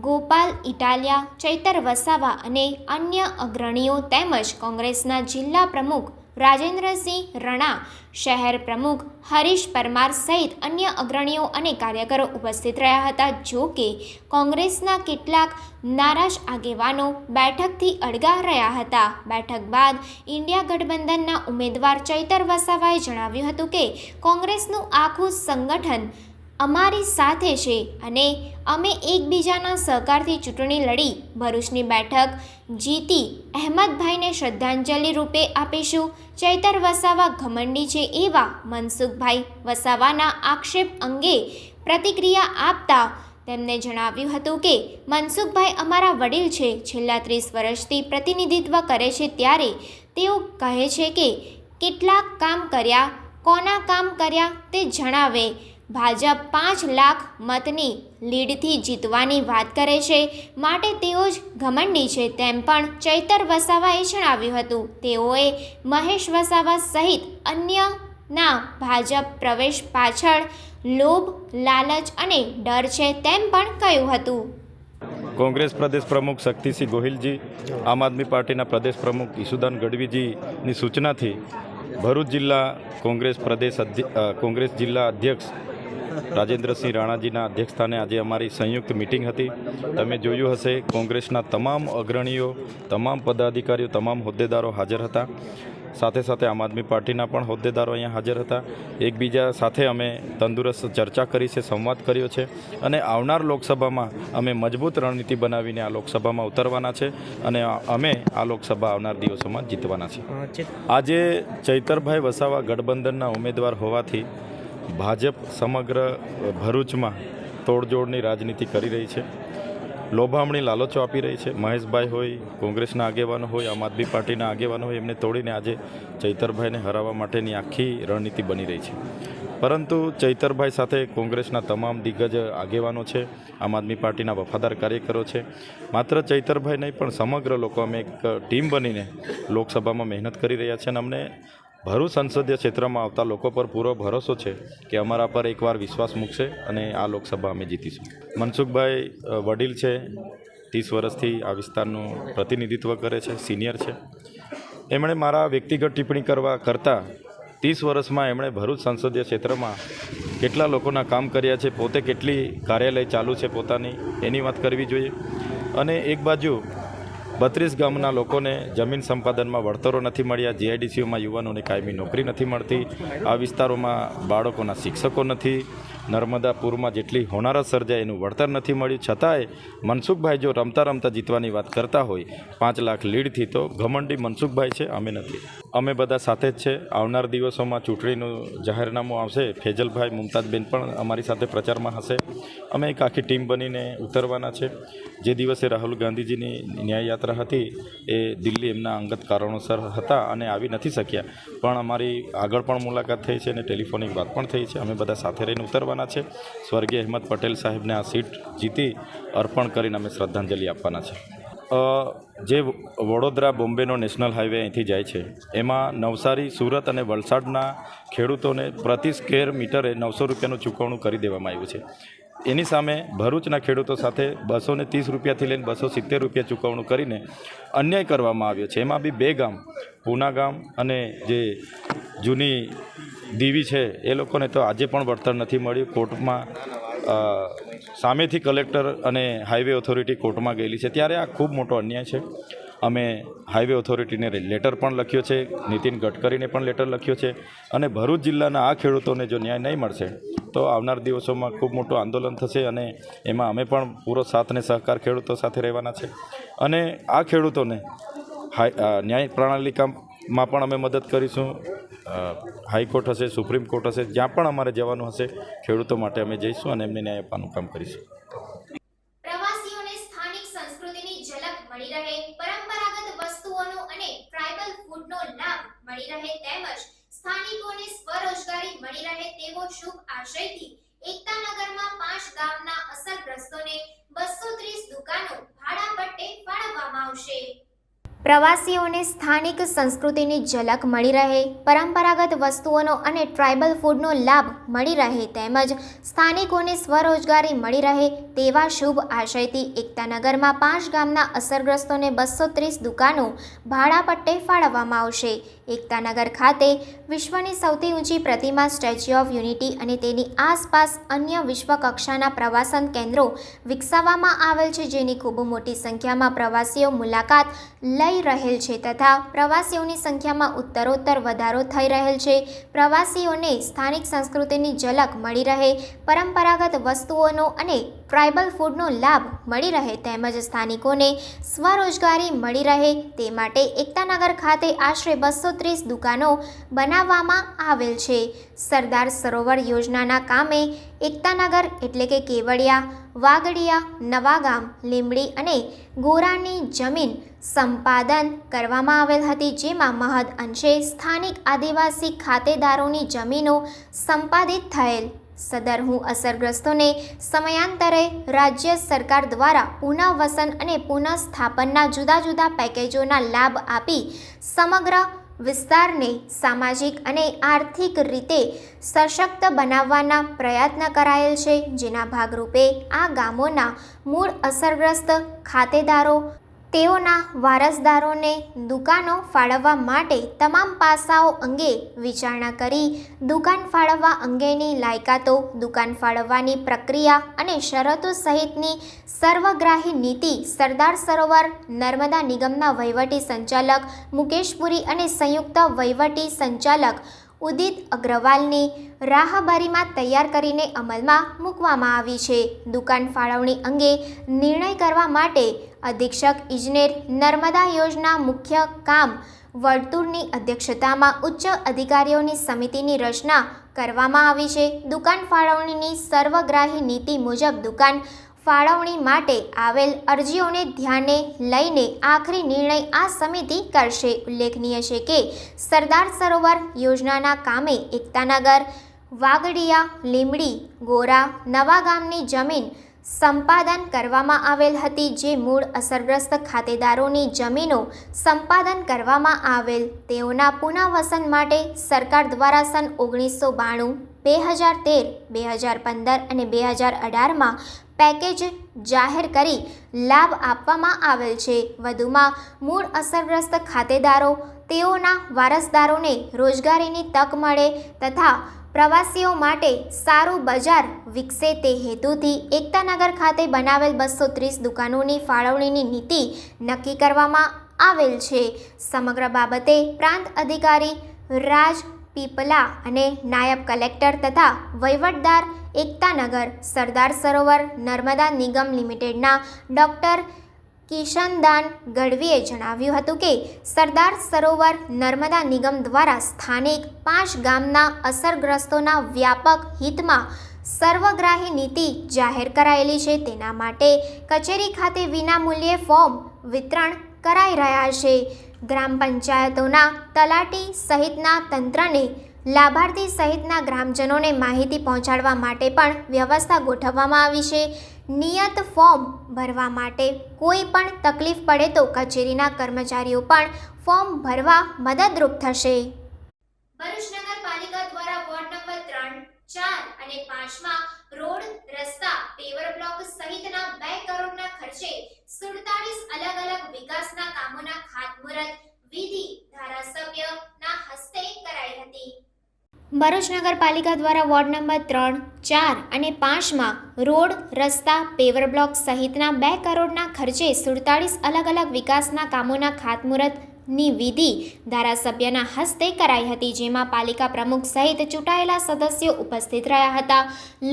ગોપાલ ઇટાલિયા, ચૈતર વસાવા અને અન્ય અગ્રણીઓ તેમજ કોંગ્રેસના જિલ્લા પ્રમુખ રાજેન્દ્રસિંહ રણા, શહેર પ્રમુખ હરીશ પરમાર સહિત અન્ય અગ્રણીઓ અને કાર્યકરો ઉપસ્થિત રહ્યા હતા. જો કે કોંગ્રેસના કેટલાક નારાજ આગેવાનો બેઠકથી અળગા રહ્યા હતા. બેઠક બાદ ઇન્ડિયા ગઠબંધનના ઉમેદવાર ચૈતર વસાવાએ જણાવ્યું હતું કે કોંગ્રેસનું આખું સંગઠન અમારી સાથે છે અને અમે એકબીજાના સહકારથી ચૂંટણી લડી ભરૂચની બેઠક જીતી અહેમદભાઈને શ્રદ્ધાંજલિ રૂપે આપીશું. ચૈતર વસાવા ઘમંડી છે એવા મનસુખભાઈ વસાવાના આક્ષેપ અંગે પ્રતિક્રિયા આપતા તેમને જણાવ્યું હતું કે મનસુખભાઈ અમારા વડીલ છે, છેલ્લા 30 વર્ષથી પ્રતિનિધિત્વ કરે છે, ત્યારે તેઓ કહે છે કે કેટલાક કામ કર્યા, કોના કામ કર્યા તે જણાવે. ભાજપ 5 લાખ મતની લીડથી જીતવાની વાત કરે છે, માટે તેઓ જ ઘમંડી છે તેમ પણ ચૈતર વસાવાએ જણાવ્યું હતું. તેઓએ મહેશ વસાવા સહિત અન્યના ભાજપ પ્રવેશ પાછળ લોભ, લાલચ અને ડર છે તેમ પણ કહ્યું હતું. કોંગ્રેસ પ્રદેશ પ્રમુખ શક્તિસિંહ ગોહિલજી, આમ આદમી પાર્ટીના પ્રદેશ પ્રમુખ ઈસુદાન ગઢવીજીની સૂચનાથી ભરૂચ જિલ્લા કોંગ્રેસ જિલ્લા અધ્યક્ષ રાજેન્દ્રસિંહ રાણાજીના અધ્યક્ષસ્થાને આજે અમારી સંયુક્ત મિટિંગ હતી. તમે જોયું હશે, કોંગ્રેસના તમામ અગ્રણીઓ, તમામ પદાધિકારીઓ, તમામ હોદ્દેદારો હાજર હતા. સાથે સાથે આમ આદમી પાર્ટીના પણ હોદ્દેદારો અહીંયા હાજર હતા. એકબીજા સાથે અમે તંદુરસ્ત ચર્ચા કરી છે, સંવાદ કર્યો છે અને આવનાર લોકસભામાં અમે મજબૂત રણનીતિ બનાવીને આ લોકસભામાં ઉતરવાના છે અને અમે આ લોકસભા આવનાર દિવસોમાં જીતવાના છે. આજે ચૈતરભાઈ વસાવા ગઠબંધનના ઉમેદવાર હોવાથી ભાજપ સમગ્ર ભરૂચમાં તોડજોડની રાજનીતિ કરી રહી છે. લોભામણી લાલચો આપી રહી છે. મહેશભાઈ હોય, કોંગ્રેસના આગેવાનો હોય, આમ આદમી પાર્ટીના આગેવાનો હોય, એમને તોડીને આજે ચૈતરભાઈને હરાવવા માટેની આખી રણનીતિ બની રહી છે. પરંતુ ચૈતરભાઈ સાથે કોંગ્રેસના તમામ દિગ્ગજ આગેવાનો છે, આમ આદમી પાર્ટીના વફાદાર કાર્યકરો છે. માત્ર ચૈતરભાઈ નહીં પણ સમગ્ર લોકો અમે એક ટીમ બનીને લોકસભામાં મહેનત કરી રહ્યા છે અને અમને ભરૂચ સંસદીય ક્ષેત્રમાં આવતા લોકો પર પૂરો ભરોસો છે કે અમારા પર એકવાર વિશ્વાસ મૂકશે અને આ લોકસભા અમે જીતીશું. મનસુખભાઈ વડીલ છે, 30 વર્ષથી આ વિસ્તારનું પ્રતિનિધિત્વ કરે છે, સિનિયર છે. એમણે મારા વ્યક્તિગત ટિપ્પણી કરતાં 30 વર્ષમાં એમણે ભરૂચ સંસદીય ક્ષેત્રમાં કેટલા લોકોના કામ કર્યા છે, પોતે કેટલી કાર્યાલય ચાલુ છે પોતાની, એની વાત કરવી જોઈએ. અને એક બાજુ 32 ગામના લોકોને જમીન સંપાદનમાં વળતરો નથી મળ્યા, જીઆઈડીસીઓમાં યુવાનોને કાયમી નોકરી નથી મળતી, આ વિસ્તારોમાં બાળકોના શિક્ષકો નથી, નર્મદા પૂરમાં જેટલી હોનારત સર્જાય એનું વળતર નથી મળ્યું. છતાંય મનસુખભાઈ જો રમતા રમતા જીતવાની વાત કરતા હોય 5 લાખ લીડથી, તો ઘમંડી મનસુખભાઈ છે, અમે નથી. અમે બધા સાથે જ છે. આવનાર દિવસોમાં ચૂંટણીનું જાહેરનામું આવશે. ફેજલભાઈ, મુમતાજબેન પણ અમારી સાથે પ્રચારમાં હશે. અમે એક આખી ટીમ બનીને ઉતરવાના છે. જે દિવસે રાહુલ ગાંધીજીની ન્યાયયાત્રા હતી એ દિલ્હી એમના અંગત કારણોસર હતા અને આવી નથી શક્યા, પણ અમારી આગળ પણ મુલાકાત થઈ છે અને ટેલિફોનિક વાત પણ થઈ છે. અમે બધા સાથે રહીને ઉતરવાના છે. સ્વર્ગીય અહેમદ પટેલ સાહેબને આ સીટ જીતી અર્પણ કરીને અમે શ્રદ્ધાંજલિ આપવાના છે. જે વડોદરા બોમ્બેનો નેશનલ હાઈવે અહીંથી જાય છે, એમાં નવસારી, સુરત અને વલસાડના ખેડૂતોને પ્રતિ સ્ક્વેર મીટરે 900 રૂપિયાનું ચૂકવણું કરી દેવામાં આવ્યું છે. એની સામે ભરૂચના ખેડૂતો સાથે 230 રૂપિયાથી લઈને 270 રૂપિયા ચૂકવણું કરીને અન્યાય કરવામાં આવ્યો છે. એમાં બી 2 ગામ, પૂના ગામ અને જે જૂની દીવી છે, એ લોકોને તો આજે પણ વળતર નથી મળ્યું. કોર્ટમાં સામેથી કલેક્ટર અને હાઈવે ઓથોરિટી કોર્ટમાં ગયેલી છે, ત્યારે આ ખૂબ મોટો અન્યાય છે. અમે હાઈવે ઓથોરિટીને લેટર પણ લખ્યો છે, નીતિન ગડકરીને પણ લેટર લખ્યો છે અને ભરૂચ જિલ્લાના આ ખેડૂતોને જો ન્યાય નહીં મળશે તો આવનાર દિવસોમાં ખૂબ મોટું આંદોલન થશે અને એમાં અમે પણ પૂરો સાથ અને સહકાર ખેડૂતો સાથે રહેવાના છે. અને આ ખેડૂતોને ન્યાય પ્રણાલિકામાં પણ અમે મદદ કરીશું. હાઈકોર્ટ હશે, સુપ્રીમ કોર્ટ હશે, જ્યાં પણ અમારે જવાનું હશે ખેડૂતો માટે અમે જઈશું અને એમને ન્યાય આપવાનું કામ કરીશું. પ્રવાસીઓને સ્થાનિક સંસ્કૃતિની ઝલક મળી રહે, પરંપરાગત વસ્તુઓનો અને ટ્રાઇબલ ફૂડનો લાભ મળી રહે તેમજ સ્થાનિકોને સ્વરોજગારી મળી રહે તેવો શુભ આશયથી એકતાનગરમાં 5 ગામના અસરગ્રસ્તોને 230 દુકાનો ભાડા પટ્ટે ફાળવવામાં આવશે. પ્રવાસીઓને સ્થાનિક સંસ્કૃતિની ઝલક મળી રહે, પરંપરાગત વસ્તુઓનો અને ટ્રાઇબલ ફૂડનો લાભ મળી રહે તેમજ સ્થાનિકોને સ્વરોજગારી મળી રહે તેવા શુભ આશયથી એકતાનગરમાં 5 ગામના અસરગ્રસ્તોને 230 દુકાનો ભાડા પટ્ટે ફાળવવામાં આવશે. એકતાનગર ખાતે વિશ્વની સૌથી ઊંચી પ્રતિમા સ્ટેચ્યુ ઓફ યુનિટી અને તેની આસપાસ અન્ય વિશ્વ કક્ષાના પ્રવાસન કેન્દ્રો વિકસાવવામાં આવેલ છે, જેની ખૂબ મોટી સંખ્યામાં પ્રવાસીઓ મુલાકાત લઈ રહેલ છે તથા પ્રવાસીઓની સંખ્યામાં ઉત્તરોત્તર વધારો થઈ રહેલ છે. પ્રવાસીઓને સ્થાનિક સંસ્કૃતિની ઝલક મળી રહે, પરંપરાગત વસ્તુઓનો અને ટ્રાઇબલ ફૂડનો લાભ મળી રહે તેમજ સ્થાનિકોને સ્વરોજગારી મળી રહે તે માટે એકતાનગર ખાતે આશરે 230 દુકાનો બનાવવામાં આવેલ છે. સરદાર સરોવર યોજનાના કામે એકતાનગર એટલે કે કેવડિયા, વાગડિયા, નવાગામ, લીંબડી અને ગોરાની જમીન સંપાદન કરવામાં આવેલ હતી, જેમાં મહદ અંશે સ્થાનિક આદિવાસી ખાતેદારોની જમીનો સંપાદિત થયેલ. સદરહુ અસરગ્રસ્તોને સમયાંતરે રાજ્ય સરકાર દ્વારા પુનઃવસન અને પુનઃસ્થાપનના જુદા જુદા પેકેજોના લાભ આપી સમગ્ર વિસ્તારને સામાજિક અને આર્થિક રીતે સશક્ત બનાવવાના પ્રયત્ન કરાયેલ છે, જેના ભાગરૂપે આ ગામોના મૂળ અસરગ્રસ્ત ખાતેદારો તેઓના વારસદારોને દુકાનો ફાળવવા માટે તમામ પાસાઓ અંગે વિચારણા કરી દુકાન ફાળવવા અંગેની લાયકાતો, દુકાન ફાળવવાની પ્રક્રિયા અને શરતો સહિતની સર્વગ્રાહી નીતિ સરદાર સરોવર નર્મદા નિગમના વહીવટી સંચાલક મુકેશપુરી અને સંયુક્ત વહીવટી સંચાલક ઉદિત અગ્રવાલની રાહબરીમાં તૈયાર કરીને અમલમાં મૂકવામાં આવી છે. દુકાન ફાળવણી અંગે નિર્ણય કરવા માટે અધિક્ષક ઇજનેર નર્મદા યોજના મુખ્ય કામ વર્તુળની અધ્યક્ષતામાં ઉચ્ચ અધિકારીઓની સમિતિની રચના કરવામાં આવી છે. દુકાન ફાળવણીની સર્વગ્રાહી નીતિ મુજબ દુકાન ફાળવણી માટે આવેલ અરજીઓને ધ્યાને લઈને આખરી નિર્ણય આ સમિતિ કરશે. ઉલ્લેખનીય છે કે સરદાર સરોવર યોજનાના કામે એકતાનગર, વાગડિયા, લીંબડી, ગોરા, નવાગામની જમીન સંપાદન કરવામાં આવેલ હતી, જે મૂળ અસરગ્રસ્ત ખાતેદારોની જમીનો સંપાદન કરવામાં આવેલ તેઓના પુનઃવસન માટે સરકાર દ્વારા સન 1992, 2013, 2015 અને 2018માં પેકેજ જાહેર કરી લાભ આપવામાં આવેલ છે. વધુમાં મૂળ અસરગ્રસ્ત ખાતેદારો, તેઓના વારસદારોને રોજગારીની તક મળે તથા પ્રવાસીઓ માટે સારું બજાર વિકસે તે હેતુથી એકતાનગર ખાતે બનાવેલ 230 દુકાનોની ફાળવણીની નીતિ નક્કી કરવામાં આવેલ છે. સમગ્ર બાબતે પ્રાંત અધિકારી રાજ પીપલા અને નાયબ કલેક્ટર તથા વહીવટદાર એકતાનગર સરદાર સરોવર નર્મદા નિગમ લિમિટેડના ડૉક્ટર કિશનદાન ગઢવીએ જણાવ્યું હતું કે સરદાર સરોવર નર્મદા નિગમ દ્વારા સ્થાનિક 5 ગામના અસરગ્રસ્તોના વ્યાપક હિતમાં સર્વગ્રાહી નીતિ જાહેર કરાયેલી છે. તેના માટે કચેરી ખાતે વિનામૂલ્યે ફોર્મ વિતરણ કરાઈ રહ્યા છે. ગ્રામ પંચાયતોના તલાટી સહિતના તંત્રને લાભાર્થી સહિતના ગ્રામજનોને માહિતી પહોંચાડવા માટે પણ વ્યવસ્થા ગોઠવવામાં આવી છે. નિયત ફોર્મ ભરવા માટે કોઈ પણ તકલીફ પડે તો કચેરીના કર્મચારીઓ પણ ફોર્મ ભરવા મદદરૂપ થશે. ભરૂચ નગરપાલિકા દ્વારા વોર્ડ નંબર 3, 4 અને 5માં રોડ, રસ્તા, પેવર બ્લોક સહિતના 2 કરોડના ખર્ચે 47 અલગ અલગ વિકાસના કામોના ખાતમુહૂર્ત વિધિ ધારાસભ્યના હસ્તે કરાઈ હતી. ભરૂચ નગરપાલિકા દ્વારા વોર્ડ નંબર 3, 4 અને 5માં રોડ, રસ્તા, પેવર બ્લોક સહિતના 2 કરોડના ખર્ચે 47 અલગ અલગ વિકાસના કામોના ખાતમુહૂર્તની વિધિ ધારાસભ્યના હસ્તે કરાઈ હતી, જેમાં પાલિકા પ્રમુખ સહિત ચૂંટાયેલા સદસ્યો ઉપસ્થિત રહ્યા હતા.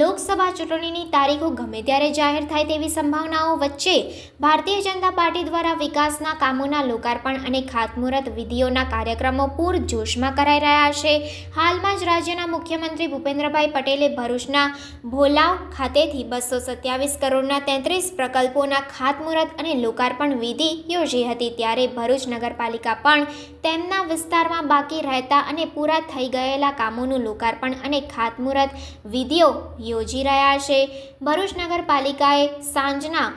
લોકસભા ચૂંટણીની તારીખો ગમે ત્યારે જાહેર થાય તેવી સંભાવનાઓ વચ્ચે ભારતીય જનતા પાર્ટી દ્વારા વિકાસના કામોના લોકાર્પણ અને ખાતમુહૂર્ત વિધિઓના કાર્યક્રમો પૂરજોશમાં કરાઈ રહ્યા છે. હાલમાં જ રાજ્યના મુખ્યમંત્રી ભૂપેન્દ્રભાઈ પટેલે ભરૂચના ભોલાવ ખાતેથી 227 કરોડના 33 પ્રકલ્પોના ખાતમુહૂર્ત અને લોકાર્પણ વિધિ યોજી હતી. ત્યારે ભરૂચ નગરપાલિકા પણ તેમના વિસ્તારમાં બાકી રહેતા અને પૂરા થઈ ગયેલા કામોનું લોકાર્પણ અને ખાતમુહૂર્ત વિધિઓ યોજી રહ્યા છે. ભરૂચ નગરપાલિકાએ સાંજના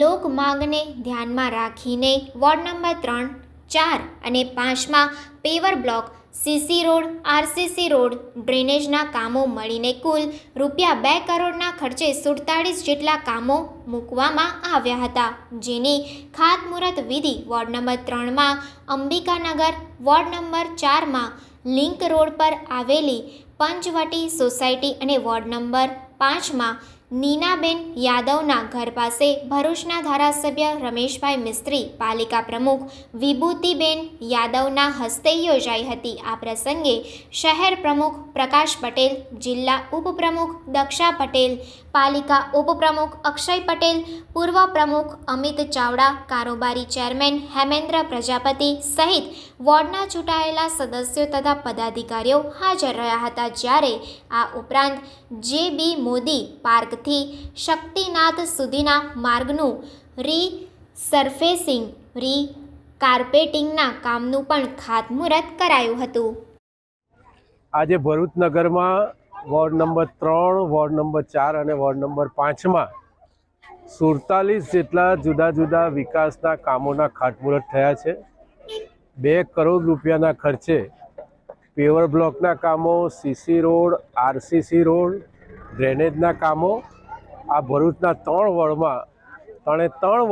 લોક માંગને ધ્યાનમાં રાખીને વોર્ડ નંબર 3, 4 અને 5માં paver block, CC road, RCC road, ડ્રેનેજના કામો મળીને કુલ રૂપિયા 2 કરોડના ખર્ચે 47 જેટલા કામો મૂકવામાં આવ્યા હતા, જેની ખાતમુહૂર્ત વિધિ વોર્ડ નંબર 3માં અંબિકાનગર, વોર્ડ નંબર 4માં લિંક રોડ પર આવેલી પંચવટી સોસાયટી અને વોર્ડ નંબર 5માં નીનાબેન યાદવના ઘર પાસે ભરૂચના ધારાસભ્ય રમેશભાઈ મિસ્ત્રી, પાલિકા પ્રમુખ વિભૂતિબેન યાદવના હસ્તે યોજાઈ હતી. આ પ્રસંગે શહેર પ્રમુખ પ્રકાશ પટેલ, જિલ્લા ઉપપ્રમુખ દક્ષા પટેલ, પાલિકા ઉપપ્રમુખ અક્ષય પટેલ, પૂર્વ પ્રમુખ અમિત ચાવડા, કારોબારી ચેરમેન હેમેન્દ્ર પ્રજાપતિ સહિત વોર્ડના ચૂંટાયેલા સદસ્યો તથા પદાધિકારીઓ હાજર રહ્યા હતા. જ્યારે આ ઉપરાંત જે.બી. મોદી પાર્કથી શક્તિનાથ સુધીના માર્ગનું રીસર્ફેસિંગ, કાર્પેટિંગના કામનું પણ ખાતમુહૂર્ત કરાયું હતું. આજે ભરૂચ નગરમાં વોર્ડ નંબર 3, વોર્ડ નંબર 4 અને વોર્ડ નંબર 5માં 47 જેટલા જુદા જુદા વિકાસના કામોના ખાતમુહૂર્ત થયા છે. 2 કરોડ રૂપિયાના ખર્ચે પેવર બ્લોકના કામો, સીસી રોડ, આરસીસી રોડ, ડ્રેનેજના કામો આ ભરૂચના 3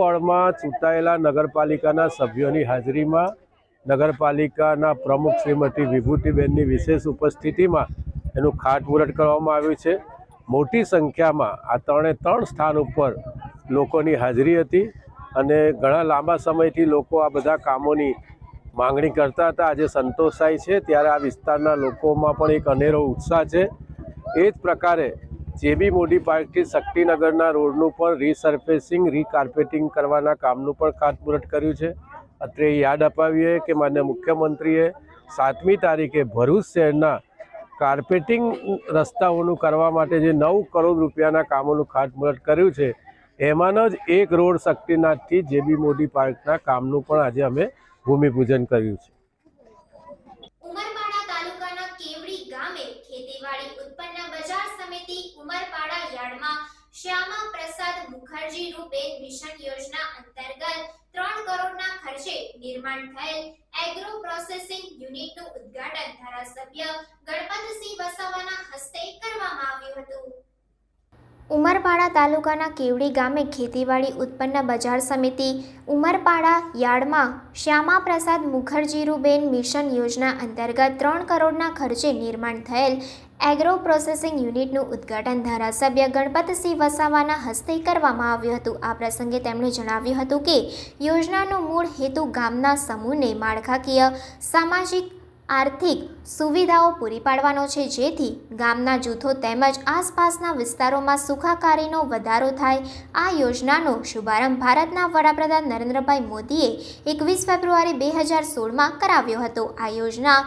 વોર્ડમાં ચૂંટાયેલા નગરપાલિકાના સભ્યોની હાજરીમાં નગરપાલિકાના પ્રમુખ શ્રીમતી વિભૂતિબેનની વિશેષ ઉપસ્થિતિમાં એનું ખાતમુહૂર્ત કરવામાં આવ્યું છે. મોટી સંખ્યામાં આ 3 સ્થાન ઉપર લોકોની હાજરી હતી અને ઘણા લાંબા સમયથી લોકો આ બધા કામોની માંગણી કરતા હતા. આજે સંતોષાય છે ત્યારે આ વિસ્તારના લોકોમાં પણ એક અનેરો ઉત્સાહ છે. એ જ પ્રકારે જે.બી. મોદી પાર્કથી શક્તિનગરના રોડનું પણ રીસર્ફેસિંગ, કાર્પેટિંગ કરવાના કામનું પણ ખાતમુહૂર્ત કર્યું છે. અત્રે યાદ અપાવીએ કે માનનીય મુખ્યમંત્રીએ 7મી તારીખે ભરૂચ શહેરના કાર્પેટિંગ રસ્તાઓનું કરવા માટે જે 9 કરોડ રૂપિયાના કામોનું ખાતમુહૂર્ત કર્યું છે એમાંનો જ એક રોડ શક્તિનાથથી જેબી મોદી પાર્કના કામનું પણ આજે અમે ભૂમિપૂજન કર્યું છે. ઉમરપાડા તાલુકાના કેવડી ગામે ખેતીવાડી ઉત્પન્ન બજાર સમિતિ ઉમરપાડા યાર્ડમાં શ્યામા પ્રસાદ મુખર્જી રૂપે મિશન યોજના અંતર્ગત 3 કરોડના ખર્ચે નિર્માણ થયેલ એગ્રો પ્રોસેસિંગ યુનિટનું ઉદ્ઘાટન ધારાસભ્ય ગણપતસિંહ વસાવાના હસ્તે કરવામાં આવ્યું હતું. ઉમરપાડા તાલુકાના કેવડી ગામે ખેતીવાડી ઉત્પન્ન બજાર સમિતિ ઉમરપાડા યાર્ડમાં શ્યામા પ્રસાદ મુખર્જી રૂબેન મિશન યોજના અંતર્ગત 3 કરોડના ખર્ચે નિર્માણ થયેલ એગ્રો પ્રોસેસિંગ યુનિટનું ઉદ્ઘાટન ધારાસભ્ય ગણપતસિંહ વસાવાના હસ્તે કરવામાં આવ્યું હતું. આ પ્રસંગે તેમણે જણાવ્યું હતું કે યોજનાનો મૂળ હેતુ ગામના સમૂહને માળખાકીય, સામાજિક, આર્થિક સુવિધાઓ પૂરી પાડવાનો છે, જેથી ગામના જૂથો તેમજ આસપાસના વિસ્તારોમાં સુખાકારીનો વધારો થાય. આ યોજનાનો શુભારંભ ભારતના વડાપ્રધાન નરેન્દ્રભાઈ મોદીએ 21 ફેબ્રુઆરી 2016માં કરાવ્યો હતો. આ યોજના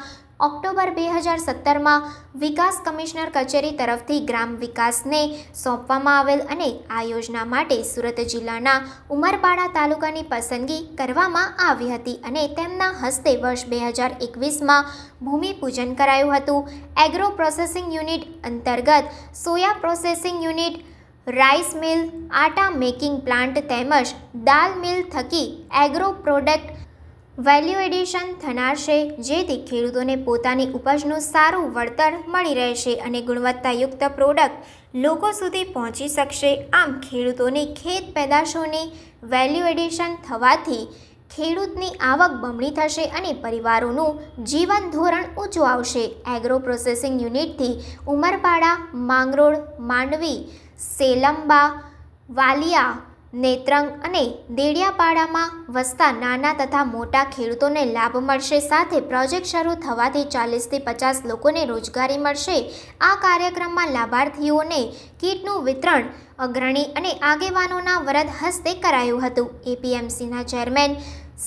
ઓક્ટોબર 2017માં વિકાસ કમિશનર કચેરી તરફથી ગ્રામ વિકાસને સોંપવામાં આવેલ અને આ યોજના માટે સુરત જિલ્લાના ઉમરપાડા તાલુકાની પસંદગી કરવામાં આવી હતી અને તેમના હસ્તે વર્ષ 2021માં ભૂમિપૂજન કરાયું હતું. એગ્રો પ્રોસેસિંગ યુનિટ અંતર્ગત soya processing unit, rice mill, atta making plant તેમજ દાલ મિલ થકી એગ્રો પ્રોડક્ટ વેલ્યુ એડિશન થનાર છે, જેથી ખેડૂતોને પોતાની ઉપજનું સારું વળતર મળી રહેશે અને ગુણવત્તાયુક્ત પ્રોડક્ટ લોકો સુધી પહોંચી શકશે. આમ ખેડૂતોની ખેત પેદાશોની વેલ્યુ એડિશન થવાથી ખેડૂતની આવક બમણી થશે અને પરિવારોનું જીવન ધોરણ ઊંચું આવશે. એગ્રો પ્રોસેસિંગ યુનિટથી ઉમરપાડા, માંગરોળ, માંડવી, સેલંબા, વાલિયા, નેત્રંગ અને દેડિયાપાડામાં વસતા નાના તથા મોટા ખેડૂતોને લાભ મળશે. સાથે પ્રોજેક્ટ શરૂ થવાથી 40થી 50 લોકોને રોજગારી મળશે. આ કાર્યક્રમમાં લાભાર્થીઓને કીટનું વિતરણ અગ્રણી અને આગેવાનોના વરદ હસ્તે કરાયું હતું. એપીએમસીના ચેરમેન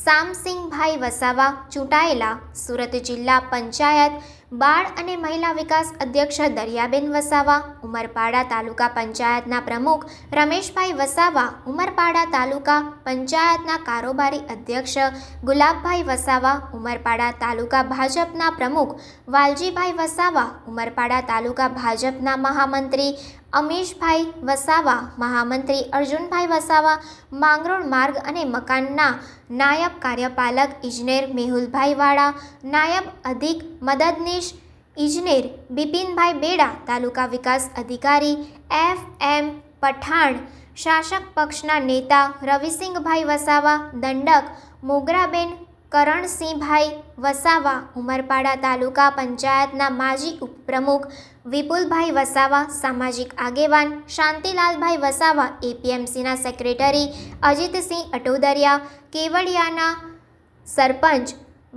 શામસિંગભાઈ વસાવા ચૂંટાયેલા, સુરત જિલ્લા પંચાયત બાળ અને મહિલા વિકાસ અધ્યક્ષ દરિયાબેન વસાવા, ઉમરપાડા તાલુકા પંચાયતના પ્રમુખ રમેશભાઈ વસાવા, ઉમરપાડા તાલુકા પંચાયતના કારોબારી અધ્યક્ષ ગુલાબભાઈ વસાવા, ઉમરપાડા તાલુકા ભાજપના પ્રમુખ વાલજીભાઈ વસાવા, ઉમરપાડા તાલુકા ભાજપના મહામંત્રી અમીશભાઈ વસાવા, મહામંત્રી અર્જુનભાઈ વસાવા, માંગરોળ માર્ગ અને મકાનના નાયબ કાર્યપાલક ઇજનેર મેહુલભાઈ વાળા, નાયબ અધિક મદદનીશ ઇજનેર બિપિનભાઈ બેડા, તાલુકા વિકાસ અધિકારી FM પઠાણ, શાસક પક્ષના નેતા રવિસિંહભાઈ વસાવા, દંડક મોગરાબેન કરણસિંહભાઈ વસાવા, ઉમરપાડા તાલુકા પંચાયતના માજી ઉપપ્રમુખ વિપુલભાઈ વસાવા, સામાજિક આગેવાન શાંતિલાલભાઈ વસાવા, એપીએમસીના સેક્રેટરી અજીતસિંહ અટોદરિયા, કેવડિયાના સરપંચ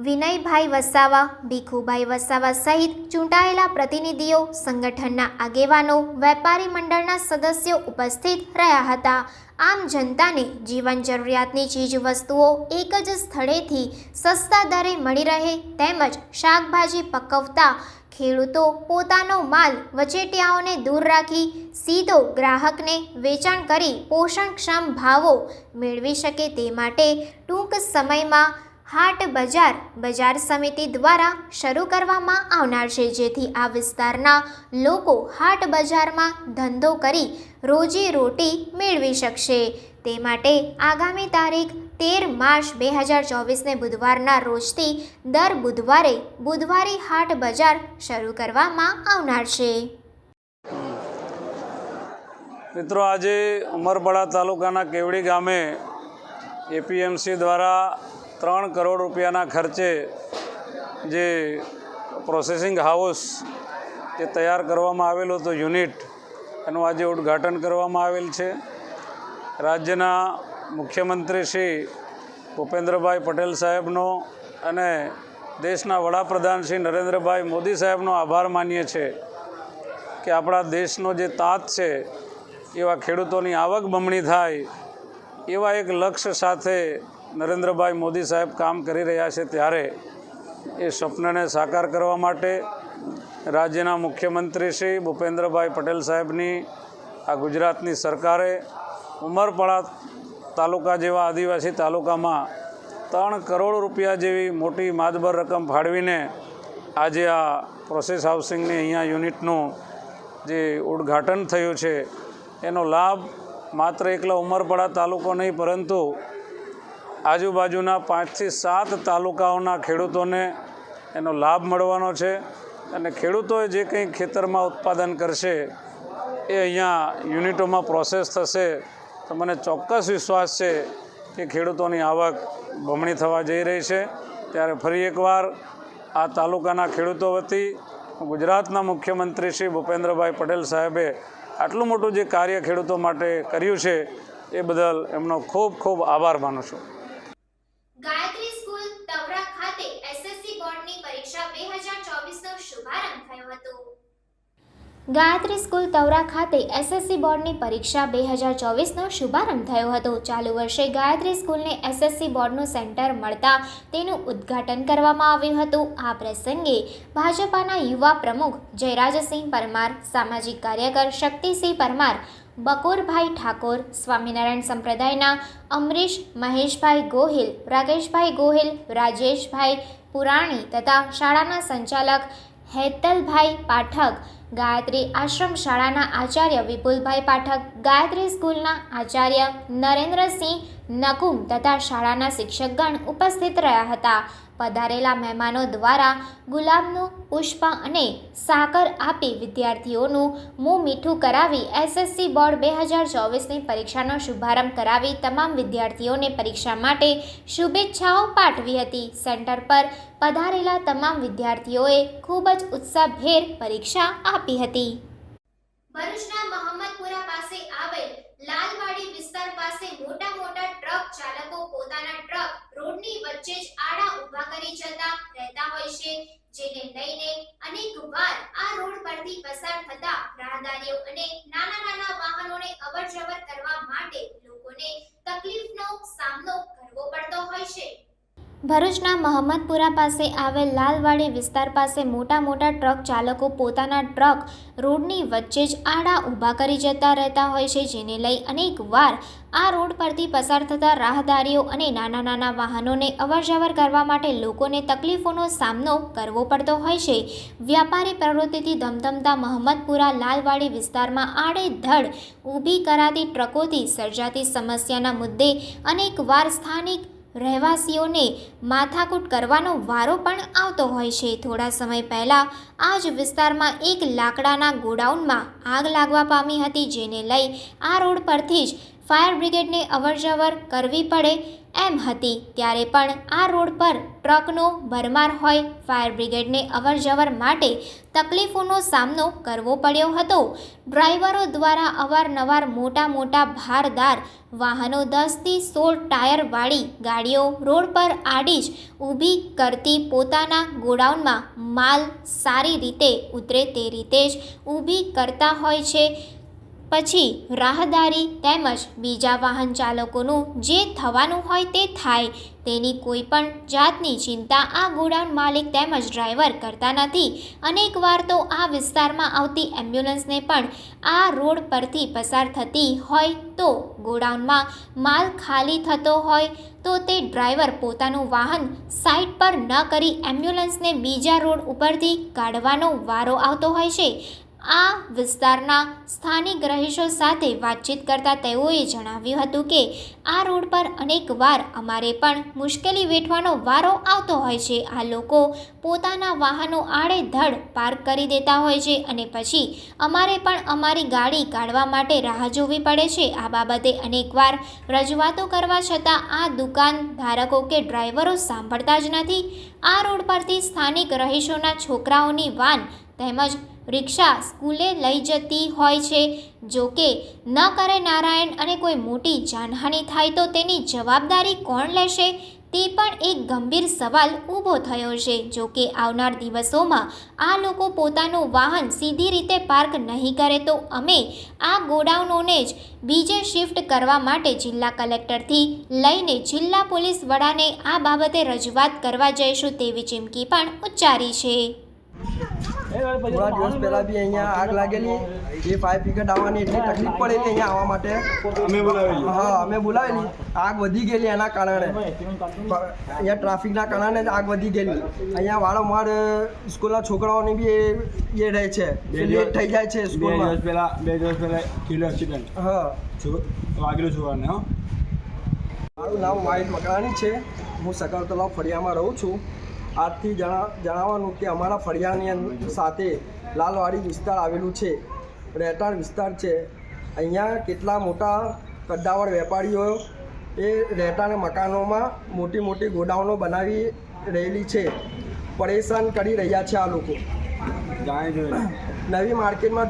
વિનયભાઈ વસાવા, ભીખુભાઈ વસાવા સહિત ચૂંટાયેલા પ્રતિનિધિઓ, સંગઠનના આગેવાનો, વેપારી મંડળના સદસ્યો ઉપસ્થિત રહ્યા હતા. આમ જનતાને જીવન જરૂરિયાતની ચીજ વસ્તુઓ એક જ સ્થળેથી સસ્તા દરે મળી રહે તેમજ શાકભાજી પકવતા ખેડૂતો પોતાનો માલ વચેટિયાઓને દૂર રાખી સીધો ગ્રાહકને વેચાણ કરી પોષણક્ષમ ભાવો મેળવી શકે તે માટે ટૂંક સમયમાં હાટ બજાર સમિતિ દ્વારા શરૂ કરવામાં આવનાર છે, જેથી આ વિસ્તારના લોકો હાટ બજારમાં ધંધો કરી રોજીરોટી મેળવી શકશે. તે માટે આગામી તારીખ 13 માર્ચ 2024ને બુધવારના રોજથી દર બુધવારે બુધવારી હાટ બજાર શરૂ કરવામાં આવનાર છે. મિત્રો, આજે ઉમરપાડા તાલુકાના કેવડી ગામે એપીએમસી દ્વારા 3 કરોડ રૂપિયાના ખર્ચે જે પ્રોસેસિંગ હાઉસ જે તૈયાર કરવામાં આવેલું હતું યુનિટ, એનું આજે ઉદ્ઘાટન કરવામાં આવેલ છે. રાજ્યના મુખ્યમંત્રી શ્રી ભૂપેન્દ્રભાઈ પટેલ સાહેબનો અને દેશના વડાપ્રધાન શ્રી નરેન્દ્રભાઈ મોદી સાહેબનો આભાર માનીએ છીએ કે આપણા દેશનો જે તાત છે એવા ખેડૂતોની આવક બમણી થાય એવા એક લક્ષ્ય સાથે નરેન્દ્રભાઈ મોદી સાહેબ કામ કરી રહ્યા છે. ત્યારે એ સ્વપ્નને સાકાર કરવા માટે રાજ્યના મુખ્યમંત્રી શ્રી ભૂપેન્દ્રભાઈ પટેલ સાહેબની આ ગુજરાતની સરકારે ઉમરપાડા તાલુકા જેવા આદિવાસી તાલુકામાં 3 કરોડ રૂપિયા જેવી મોટી માતબર રકમ ફાળવીને આજે આ પ્રોસેસ હાઉસિંગની અહીંયા યુનિટનું જે ઉદ્ઘાટન થયું છે એનો લાભ માત્ર એકલા ઉમરપાડા તાલુકો નહીં પરંતુ આજુબાજુના 5 થી 7 તાલુકાઓના ખેડૂતોને એનો લાભ મળવાનો છે અને ખેડૂતોએ જે કંઈ ખેતરમાં ઉત્પાદન કરશે એ અહીંયા યુનિટોમાં પ્રોસેસ થશે તો મને ચોક્કસ વિશ્વાસ છે કે ખેડૂતોની આવક બમણી થવા જઈ રહી છે। ત્યારે ફરી એકવાર આ તાલુકાના ખેડૂતો વતી ગુજરાતના મુખ્યમંત્રી શ્રી ભૂપેન્દ્રભાઈ પટેલ સાહેબે આટલું મોટું જે કાર્ય ખેડૂતો માટે કર્યું છે એ બદલ એમનો ખૂબ ખૂબ આભાર માનું છું। ગાયત્રી સ્કૂલ તવરા ખાતે એસએસસી બોર્ડની પરીક્ષા 2024નો શુભારંભ થયો હતો। ગાયત્રી સ્કૂલ તવરા ખાતે એસએસસી બોર્ડની પરીક્ષા 2024નો શુભારંભ થયો હતો। ચાલુ વર્ષે ગાયત્રી સ્કૂલને એસએસસી બોર્ડનું સેન્ટર મળતા તેનું ઉદ્ઘાટન કરવામાં આવ્યું હતું। આ પ્રસંગે ભાજપાના યુવા પ્રમુખ જયરાજસિંહ પરમાર, સામાજિક કાર્યકર શક્તિસિંહ પરમાર, બકોરભાઈ ઠાકોર, સ્વામિનારાયણ સંપ્રદાયના અમરીશ મહેશભાઈ ગોહિલ, રાકેશભાઈ ગોહિલ, રાજેશભાઈ પુરાણી તથા શાળાના સંચાલક હેતલભાઈ પાઠક, ગાયત્રી આશ્રમ શાળાના આચાર્ય વિપુલભાઈ પાઠક, ગાયત્રી સ્કૂલના આચાર્ય નરેન્દ્રસિંહ નકુમ તથા શાળાના શિક્ષકગણ ઉપસ્થિત રહ્યા હતા। પધારેલા મહેમાનો દ્વારા ગુલાબનું પુષ્પ અને સાકર આપી વિદ્યાર્થીઓનું મોં મીઠું કરાવી એસએસસી બોર્ડ 2024ની પરીક્ષાનો શુભારંભ કરાવી તમામ વિદ્યાર્થીઓને પરીક્ષા માટે શુભેચ્છાઓ પાઠવી હતી। સેન્ટર પર પધારેલા તમામ વિદ્યાર્થીઓએ ખૂબ જ ઉત્સાહભેર પરીક્ષા આપી હતી। ભરૂચના મહમ્મદપુરા પાસે આવેલ લાલવાડી વિસ્તાર પાસે મોટા ટ્રક ચાલકો પોતાના ટ્રક રોડની વચ્ચે જ આડા ઊભા કરી જતા રહેતા હોય છે, જેને લઈને અનેકવાર આ રોડ પરથી પસાર થતા રાહદારીઓ અને નાના વાહનોને અવરજવર કરવા માટે લોકોને તકલીફનો સામનો કરવો પડતો હોય છે। ભરૂચના મહમ્મદપુરા પાસે આવેલ લાલવાડી વિસ્તાર પાસે મોટા ટ્રક ચાલકો પોતાના ટ્રક રોડની વચ્ચે જ આડા ઊભા કરી જતા રહેતા હોય છે, જેને લઈ અનેકવાર આ રોડ પરથી પસાર થતા રાહદારીઓ અને નાના વાહનોને અવરજવર કરવા માટે લોકોને તકલીફોનો સામનો કરવો પડતો હોય છે। વ્યાપારી પ્રવૃત્તિથી ધમધમતા મહમ્મદપુરા લાલવાડી વિસ્તારમાં આડેધડ ઊભી કરાતી ટ્રકોથી સર્જાતી સમસ્યાના મુદ્દે અનેકવાર સ્થાનિક રહેવાસીઓને માથાકૂટ કરવાનો વારો પણ આવતો હોય છે। થોડા સમય પહેલાં આ જ વિસ્તારમાં એક લાકડાના ગોડાઉનમાં આગ લાગવા પામી હતી, જેને લઈ આ રોડ પરથી જ ફાયર બ્રિગેડને અવરજવર કરવી પડે એમ હતી। ત્યારે પણ આ રોડ પર ટ્રકનો ભરમાર હોય, ફાયર બ્રિગેડને અવરજવર માટે તકલીફોનો સામનો કરવો પડ્યો હતો। ડ્રાઈવરો દ્વારા અવારનવાર મોટા ભારદાર વાહનો 10 થી 16 ટાયરવાળી ગાડીઓ રોડ પર આડી જ ઊભી કરતી પોતાના ગોડાઉનમાં માલ સારી રીતે ઉતરે તે રીતે જ ઊભી કરતા હોય છે। પછી રાહદારી તેમજ બીજા વાહન ચાલકોનું જે થવાનું હોય તે થાય તેની કોઈ પણ જાતની ચિંતા આ ગોડાઉન માલિક તેમજ ડ્રાઈવર કરતા નથી। અનેકવાર તો આ વિસ્તારમાં આવતી એમ્બ્યુલન્સને પણ આ રોડ પરથી પસાર થતી હોય તો ગોડાઉનમાં માલ ખાલી થતો હોય તો તે ડ્રાઈવર પોતાનું વાહન સાઈડ પર ન કરી એમ્બ્યુલન્સને બીજા રોડ ઉપરથી કાઢવાનો વારો આવતો હોય છે। આ વિસ્તારના સ્થાનિક રહીશો સાથે વાતચીત કરતા તેઓએ જણાવ્યું હતું કે આ રોડ પર અનેકવાર અમારે પણ મુશ્કેલી વેઠવાનો વારો આવતો હોય છે। આ લોકો પોતાના વાહનો આડેધડ પાર્ક કરી દેતા હોય છે અને પછી અમારે પણ અમારી ગાડી કાઢવા માટે રાહ જોવી પડે છે। આ બાબતે અનેકવાર રજૂઆતો કરવા છતાં આ દુકાનધારકો કે ડ્રાઈવરો સાંભળતા જ નથી। આ રોડ પરથી સ્થાનિક રહીશોના છોકરાઓની વાન તેમજ રિક્ષા સ્કૂલે લઈ જતી હોય છે। જો કે ન કરે નારાયણ અને કોઈ મોટી જાનહાનિ થાય તો તેની જવાબદારી કોણ લેશે તે પણ એક ગંભીર સવાલ ઊભો થયો છે। જો કે આવનાર દિવસોમાં આ લોકો પોતાનું વાહન સીધી રીતે પાર્ક નહીં કરે તો અમે આ ગોડાઉનોને જ બીજે શિફ્ટ કરવા માટે જિલ્લા કલેક્ટરથી લઈને જિલ્લા પોલીસ વડાને આ બાબતે રજૂઆત કરવા જઈશું તેવી ચીમકી પણ ઉચ્ચારી છે। થોડા દિવસ પહેલાં બી અહીંયા આગ લાગેલી, એ ફાયર બ્રિગેડ આવવાની એટલી તકલીફ પડે કે અહીંયા આવવા માટે અમે બોલાવેલી. આગ વધી ગયેલી એના કારણે, અહીંયા ટ્રાફિકના કારણે જ આગ વધી ગયેલી. અહીંયા વારંવાર સ્કૂલના છોકરાઓની બી એ રહે છે, લેટ થઈ જાય છે સ્કૂલમાં. 2 દિવસ પહેલાં થયેલું એક્સિડન્ટ. હા, વાગેલું છોકરાને. હા, મારું નામ વાહિદ મકરાણી છે. હું સકાર તલાવ ફળિયામાં રહું છું. આજથી જણાવવાનું કે અમારા ફળિયાની સાથે લાલવાડી વિસ્તાર આવેલું છે, રહેઠાણ વિસ્તાર છે. અહીંયા કેટલા મોટા કદ્દાવર વેપારીઓ એ રહેઠાણ મકાનોમાં મોટી મોટી ગોડાઉનો બનાવી રહેલી છે. પરેશાન કરી રહ્યા છે આ લોકો. નવી માર્કેટમાં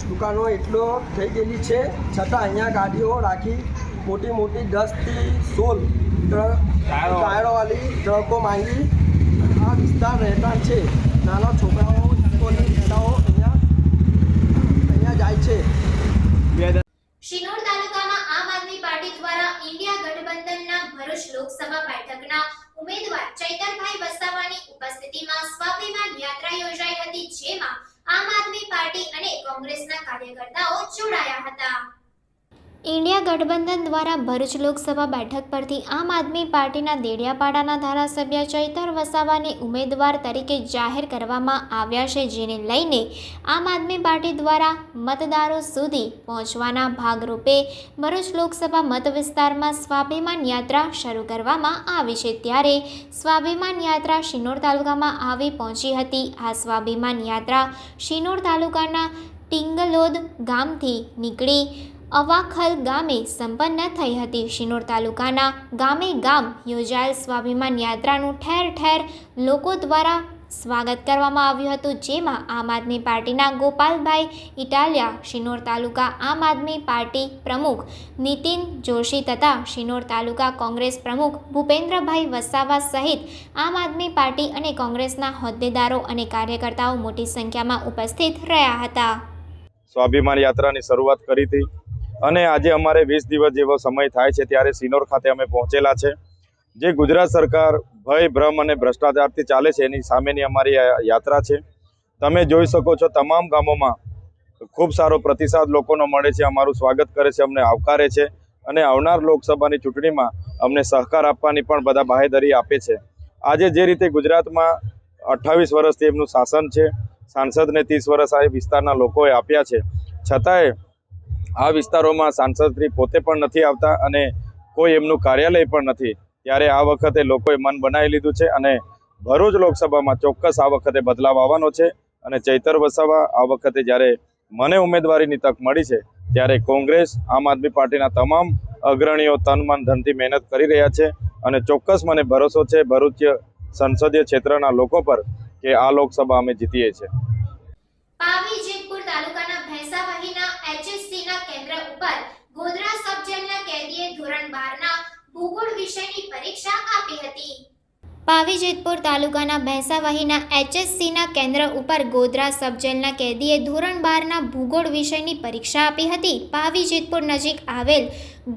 દુકાનો એટલો થઈ ગયેલી છે, છતાં અહીંયા ગાડીઓ રાખી મોટી મોટી 10 થી 16 ટાયરોવાળી ટ્રકો માંગી આ વિસ્તાર રહેઠાણ છે. નાના છોકરાઓની રિક્ષાઓ અહીંયા જાય છે. શિનોર તાલુકામાં આમ આદમી પાર્ટી દ્વારા ઇન્ડિયા ગઠબંધનના ભરૂચ લોકસભા બેઠકના ઉમેદવાર ચૈતરભાઈ વસાવાની ઉપસ્થિતિમાં સ્વાભિમાન યાત્રા યોજાઈ હતી, જેમાં આમ આદમી પાર્ટી અને કોંગ્રેસના કાર્યકર્તાઓ જોડાયા હતા. ઇન્ડિયા ગઠબંધન દ્વારા ભરૂચ લોકસભા બેઠક પરથી આમ આદમી પાર્ટીના દેડિયાપાડાના ધારાસભ્ય ચૈતર વસાવાને ઉમેદવાર તરીકે જાહેર કરવામાં આવ્યા છે, જેને લઈને આમ આદમી પાર્ટી દ્વારા મતદારો સુધી પહોંચવાના ભાગરૂપે ભરૂચ લોકસભા મત વિસ્તારમાં સ્વાભિમાન યાત્રા શરૂ કરવામાં આવી છે. ત્યારે સ્વાભિમાન યાત્રા શિનોર તાલુકામાં આવી પહોંચી હતી. આ સ્વાભિમાન યાત્રા શિનોર તાલુકાના ટિંગલોદ ગામથી નીકળી અવાખલ ગામે સંપન્ન થઈ હતી. શિનોર તાલુકાના ગામે ગામ યોજાયેલ સ્વાભિમાન યાત્રાનું ઠેર ઠેર લોકો દ્વારા સ્વાગત કરવામાં આવ્યું હતું, જેમાં આમ આદમી પાર્ટીના ગોપાલભાઈ ઇટાલિયા, શિનોર તાલુકા આમ આદમી પાર્ટી પ્રમુખ નીતિન જોશી તથા શિનોર તાલુકા કોંગ્રેસ પ્રમુખ ભૂપેન્દ્રભાઈ વસાવા સહિત આમ આદમી પાર્ટી અને કોંગ્રેસના હોદ્દેદારો અને કાર્યકર્તાઓ મોટી સંખ્યામાં ઉપસ્થિત રહ્યા હતા. સ્વાભિમાન યાત્રાની શરૂઆત કરી હતી અને આજે અમારે 20 દિવસ જેવો સમય થાય છે ત્યારે શિનોર ખાતે અમે પહોંચેલા છે. જે ગુજરાત સરકાર ભય, ભ્રમ અને ભ્રષ્ટાચારથી ચાલે છે એની સામેની અમારી યાત્રા છે. તમે જોઈ શકો છો તમામ ગામોમાં ખૂબ સારો પ્રતિસાદ લોકોનો મળે છે, અમારું સ્વાગત કરે છે, અમને આવકારે છે અને આવનાર લોકસભાની ચૂંટણીમાં અમને સહકાર આપવાની પણ બધા બાહેધરી આપે છે. આજે જે રીતે ગુજરાતમાં 28 વર્ષથી એમનું શાસન છે, સાંસદને 30 વર્ષ આ વિસ્તારના લોકોએ આપ્યા છે, છતાંય આ વિસ્તારોમાં સાંસદશ્રી પોતે પણ નથી આવતા અને કોઈ એમનું કાર્યાલય પણ નથી. ત્યારે આ વખતે લોકોએ મન બનાવી લીધું છે અને ભરૂચ લોકસભામાં ચોક્કસ આ વખતે બદલાવ આવવાનો છે અને ચૈતર વસાવા આ વખતે જ્યારે મને ઉમેદવારીની તક મળી છે ત્યારે કોંગ્રેસ, આમ આદમી પાર્ટીના તમામ અગ્રણીઓ તન મન ધનથી મહેનત કરી રહ્યા છે અને ચોક્કસ મને ભરોસો છે ભરૂચ સંસદીય ક્ષેત્રના લોકો પર કે આ લોકસભા અમે જીતીએ છીએ. પાવી જેતપુર તાલુકાના ભેંસાવહીના HSCના કેન્દ્ર ઉપર ગોધરા સબ જેલના કેદીએ ધોરણ 12 ના ભૂગોળ વિષયની પરીક્ષા આપી હતી. પાવી જેતપુર તાલુકાના ભેંસાવહીના HSCના કેન્દ્ર ઉપર ગોધરા સબ જેલના કેદીએ ધોરણ 12 ના ભૂગોળ વિષયની પરીક્ષા આપી હતી. પાવી જેતપુર નજીક આવેલ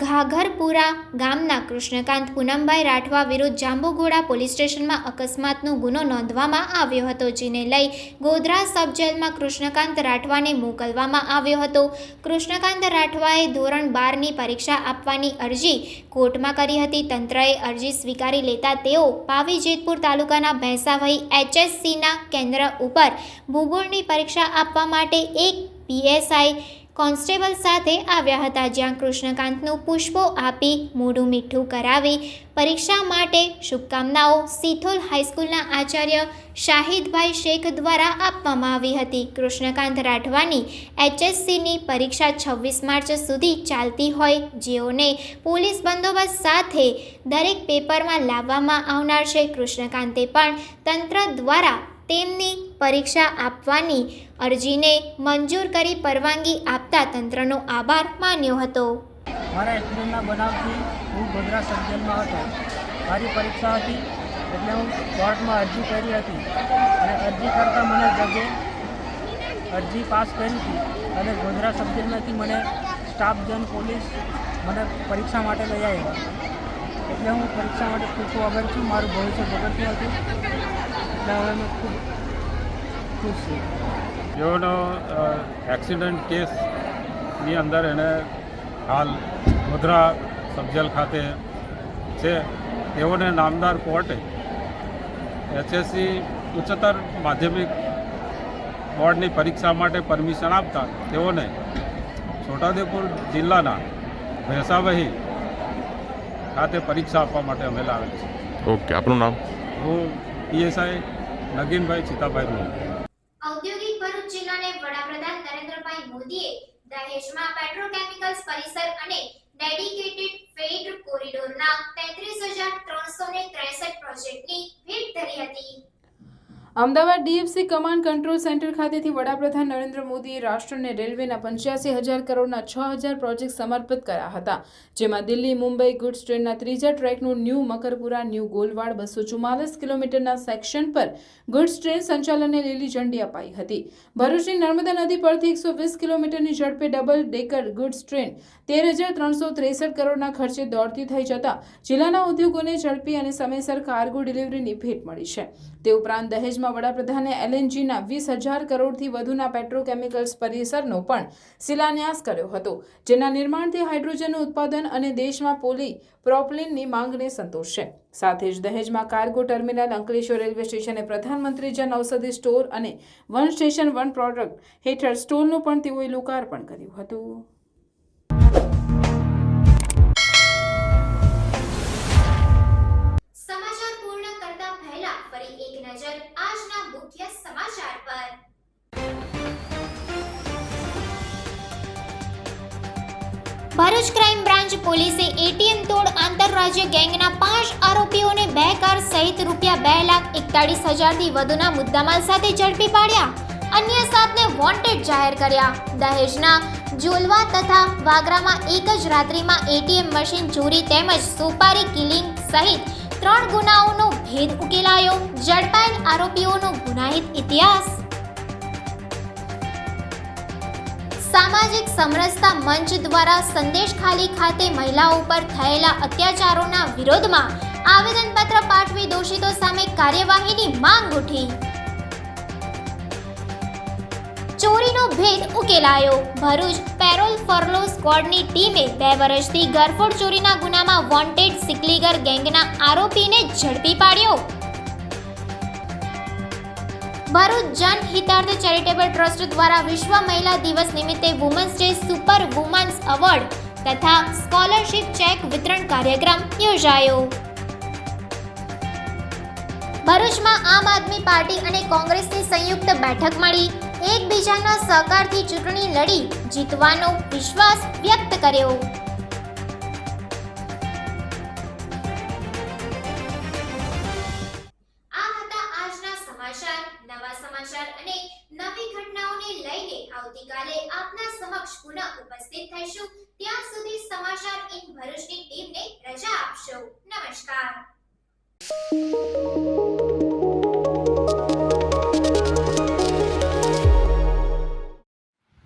ઘાઘરપુરા ગામના કૃષ્ણકાંત પૂનમભાઈ રાઠવા વિરુદ્ધ જાંબુઘોડા પોલીસ સ્ટેશનમાં અકસ્માતનો ગુનો નોંધવામાં આવ્યો હતો, જેને લઈ ગોધરા સબ જેલમાં કૃષ્ણકાંત રાઠવાને મોકલવામાં આવ્યો હતો. કૃષ્ણકાંત રાઠવાએ ધોરણ 12ની પરીક્ષા આપવાની અરજી કોર્ટમાં કરી હતી. તંત્રએ અરજી સ્વીકારી લેતા તેઓ પાવી જેતપુર તાલુકાના ભેંસાવહી HSCના કેન્દ્ર ઉપર ભૂગોળની પરીક્ષા આપવા માટે એક PSI કોન્સ્ટેબલ સાથે આવ્યા હતા, જ્યાં કૃષ્ણકાંતનું પુષ્પો આપી મોઢું મીઠું કરાવી પરીક્ષા માટે શુભકામનાઓ સિથોલ હાઈસ્કૂલના આચાર્ય શાહિદભાઈ શેખ દ્વારા આપવામાં આવી હતી. કૃષ્ણકાંત રાઠવાની HSCની પરીક્ષા 26 માર્ચ સુધી ચાલતી હોય, જેઓને પોલીસ બંદોબસ્ત સાથે દરેક પેપરમાં લાવવામાં આવનાર છે. કૃષ્ણકાંતે પણ તંત્ર દ્વારા તેમની પરીક્ષા આપવાની અરજીને મંજૂર કરી પરવાનગી આપતા તંત્રનો આભાર માન્યો હતો. મારા એક્સિડન્ટના બનાવથી હું ગોધરા સબ જેલમાં હતો. મારી પરીક્ષા હતી એટલે હું કોર્ટમાં અરજી કરી હતી અને અરજી કરતાં મને જજે અરજી પાસ કરી હતી અને ગોધરા સબ જેલમાંથી મને સ્ટાફ જન પોલીસ મને પરીક્ષા માટે લઈ આવ્યા. એટલે હું પરીક્ષા માટે ખૂબ આભારી છું. મારું ભવિષ્ય બગડતું હતું એટલે હવે મેં ખૂબ ખુશ છું. જેઓનો એક્સિડન્ટ કેસની અંદર એને હાલ ગોધરા સબજેલ ખાતે છે, તેઓને નામદાર કોર્ટે HSC ઉચ્ચતર માધ્યમિક બોર્ડની પરીક્ષા માટે પરમિશન આપતા તેઓને છોટાઉદેપુર જિલ્લાના ભેંસાવહી ખાતે પરીક્ષા આપવા માટે અમે લાવેલ છે. ઓકે, આપનું નામ? હું PSI નગીનભાઈ ચિતાભાઈ રૂ. ઔદ્યોગિક ભરૂચ જિલ્લાને વડાપ્રધાન નરેન્દ્રભાઈ મોદીએ દહેજમાં પેટ્રોકેમિકલ્સ પરિસર અને ડેડિકેટેડ ફ્રેટ કોરિડોરના 33,363 પ્રોજેક્ટની ભેટ ધરી હતી. Ahmedabad DFC command control centre ખાતેથી વડાપ્રધાન નરેન્દ્ર મોદીએ રાષ્ટ્રને રેલવેના 85,000 કરોડના 6,000 પ્રોજેક્ટ સમર્પિત કર્યા હતા, જેમાં દિલ્હી મુંબઈ ગુડ્સ ટ્રેનના ત્રીજા ટ્રેકનું ન્યૂ મકરપુરા ન્યૂ ગોલવાડ 244 કિલોમીટરના સેક્શન પર ગુડ્સ ટ્રેન સંચાલનને લીલી ઝંડી અપાઈ હતી. ભરૂચની નર્મદા નદી પરથી 120 કિલોમીટરની ઝડપે ડબલ ડેકર ગુડ્સ ટ્રેન 13,363 કરોડના ખર્ચે દોડતી થઈ જતા જિલ્લાના ઉદ્યોગોને ઝડપી અને સમયસર કાર્ગો ડિલિવરીની ભેટ મળી છે. તે ઉપરાંત દહેજમાં વડાપ્રધાને LNGના 20,000 કરોડથી વધુના પેટ્રોકેમિકલ્સ પરિસરનો પણ શિલાન્યાસ કર્યો હતો, જેના નિર્માણથી હાઇડ્રોજનનું ઉત્પાદન અને દેશમાં પ્રોપલિનની માંગને સંતોષશે. સાથે જ દહેજમાં કાર્ગો ટર્મિનલ, અંકલેશ્વર રેલવે સ્ટેશને પ્રધાનમંત્રી જન ઔષધિ સ્ટોર અને વન સ્ટેશન વન પ્રોડક્ટ હેઠળ સ્ટોરનું પણ તેઓએ લોકાર્પણ કર્યું હતું. સમાચાર પૂર્ણ કરતા પહેલા ફરી એક નજર આજના મુખ્ય સમાચાર પર. ભરૂચ ક્રાઇમ બ્રાન્ચ પોલીસે ATM તોડ આંતરરાજ્ય ગેંગના 5 આરોપીઓને 2 કાર સહિત ₹2,41,000 થી વધુના મુદ્દામાલ સાથે ઝડપી પાડ્યા. અન્ય 7ને વોન્ટેડ જાહેર કર્યા. દહેજના જોલવા તથા વાગરામાં એક જ રાત્રિમાં ATM મશીન ચોરી તેમજ સોપારી કિલિંગ સહિત 3 ગુનાઓનો ભેદ ઉકેલાયો. ઝડપાયેલ આરોપીઓનો ગુનાહિત ઇતિહાસ. સામાજિક સમરસતા મંચ દ્વારા સંદેશખાલી ખાતે મહિલાઓ પર થયેલા અત્યાચારોના વિરોધમાં આવેદનપત્ર પાઠવી દોષિતો સામે કાર્યવાહીની માંગ ઉઠી. ચોરીનો ભેદ ઉકેલાયો. ભરૂચ પેરોલ ફરલો સ્ક્વોડની ટીમે 2 વર્ષથી ગરફોડ ચોરીના ગુનામાં વોન્ટેડ સિકલીગર ગેંગના આરોપીને ઝડપી પાડ્યો. ભરૂચ જન હિતાર્થ ચેરિટેબલ ટ્રસ્ટ દ્વારા વિશ્વ મહિલા દિવસ નિમિત્તે women's day super women's award તથા સ્કોલરશિપ ચેક વિતરણ કાર્યક્રમ યોજાયો. ભરૂચમાં આમ આદમી પાર્ટી અને કોંગ્રેસની સંયુક્ત બેઠક મળી. એકબીજાના સહકારથી ચૂંટણી લડી જીતવાનો વિશ્વાસ વ્યક્ત કર્યો. નવા સમાચાર અને નવી ઘટનાઓને લઈને આવતીકાલે આપના સમક્ષ પુનઃ ઉપસ્થિત થઈશું. ત્યાં સુધી સમાચાર ઇન ભરૂચની ટીમને રજા આપશો. નમસ્કાર.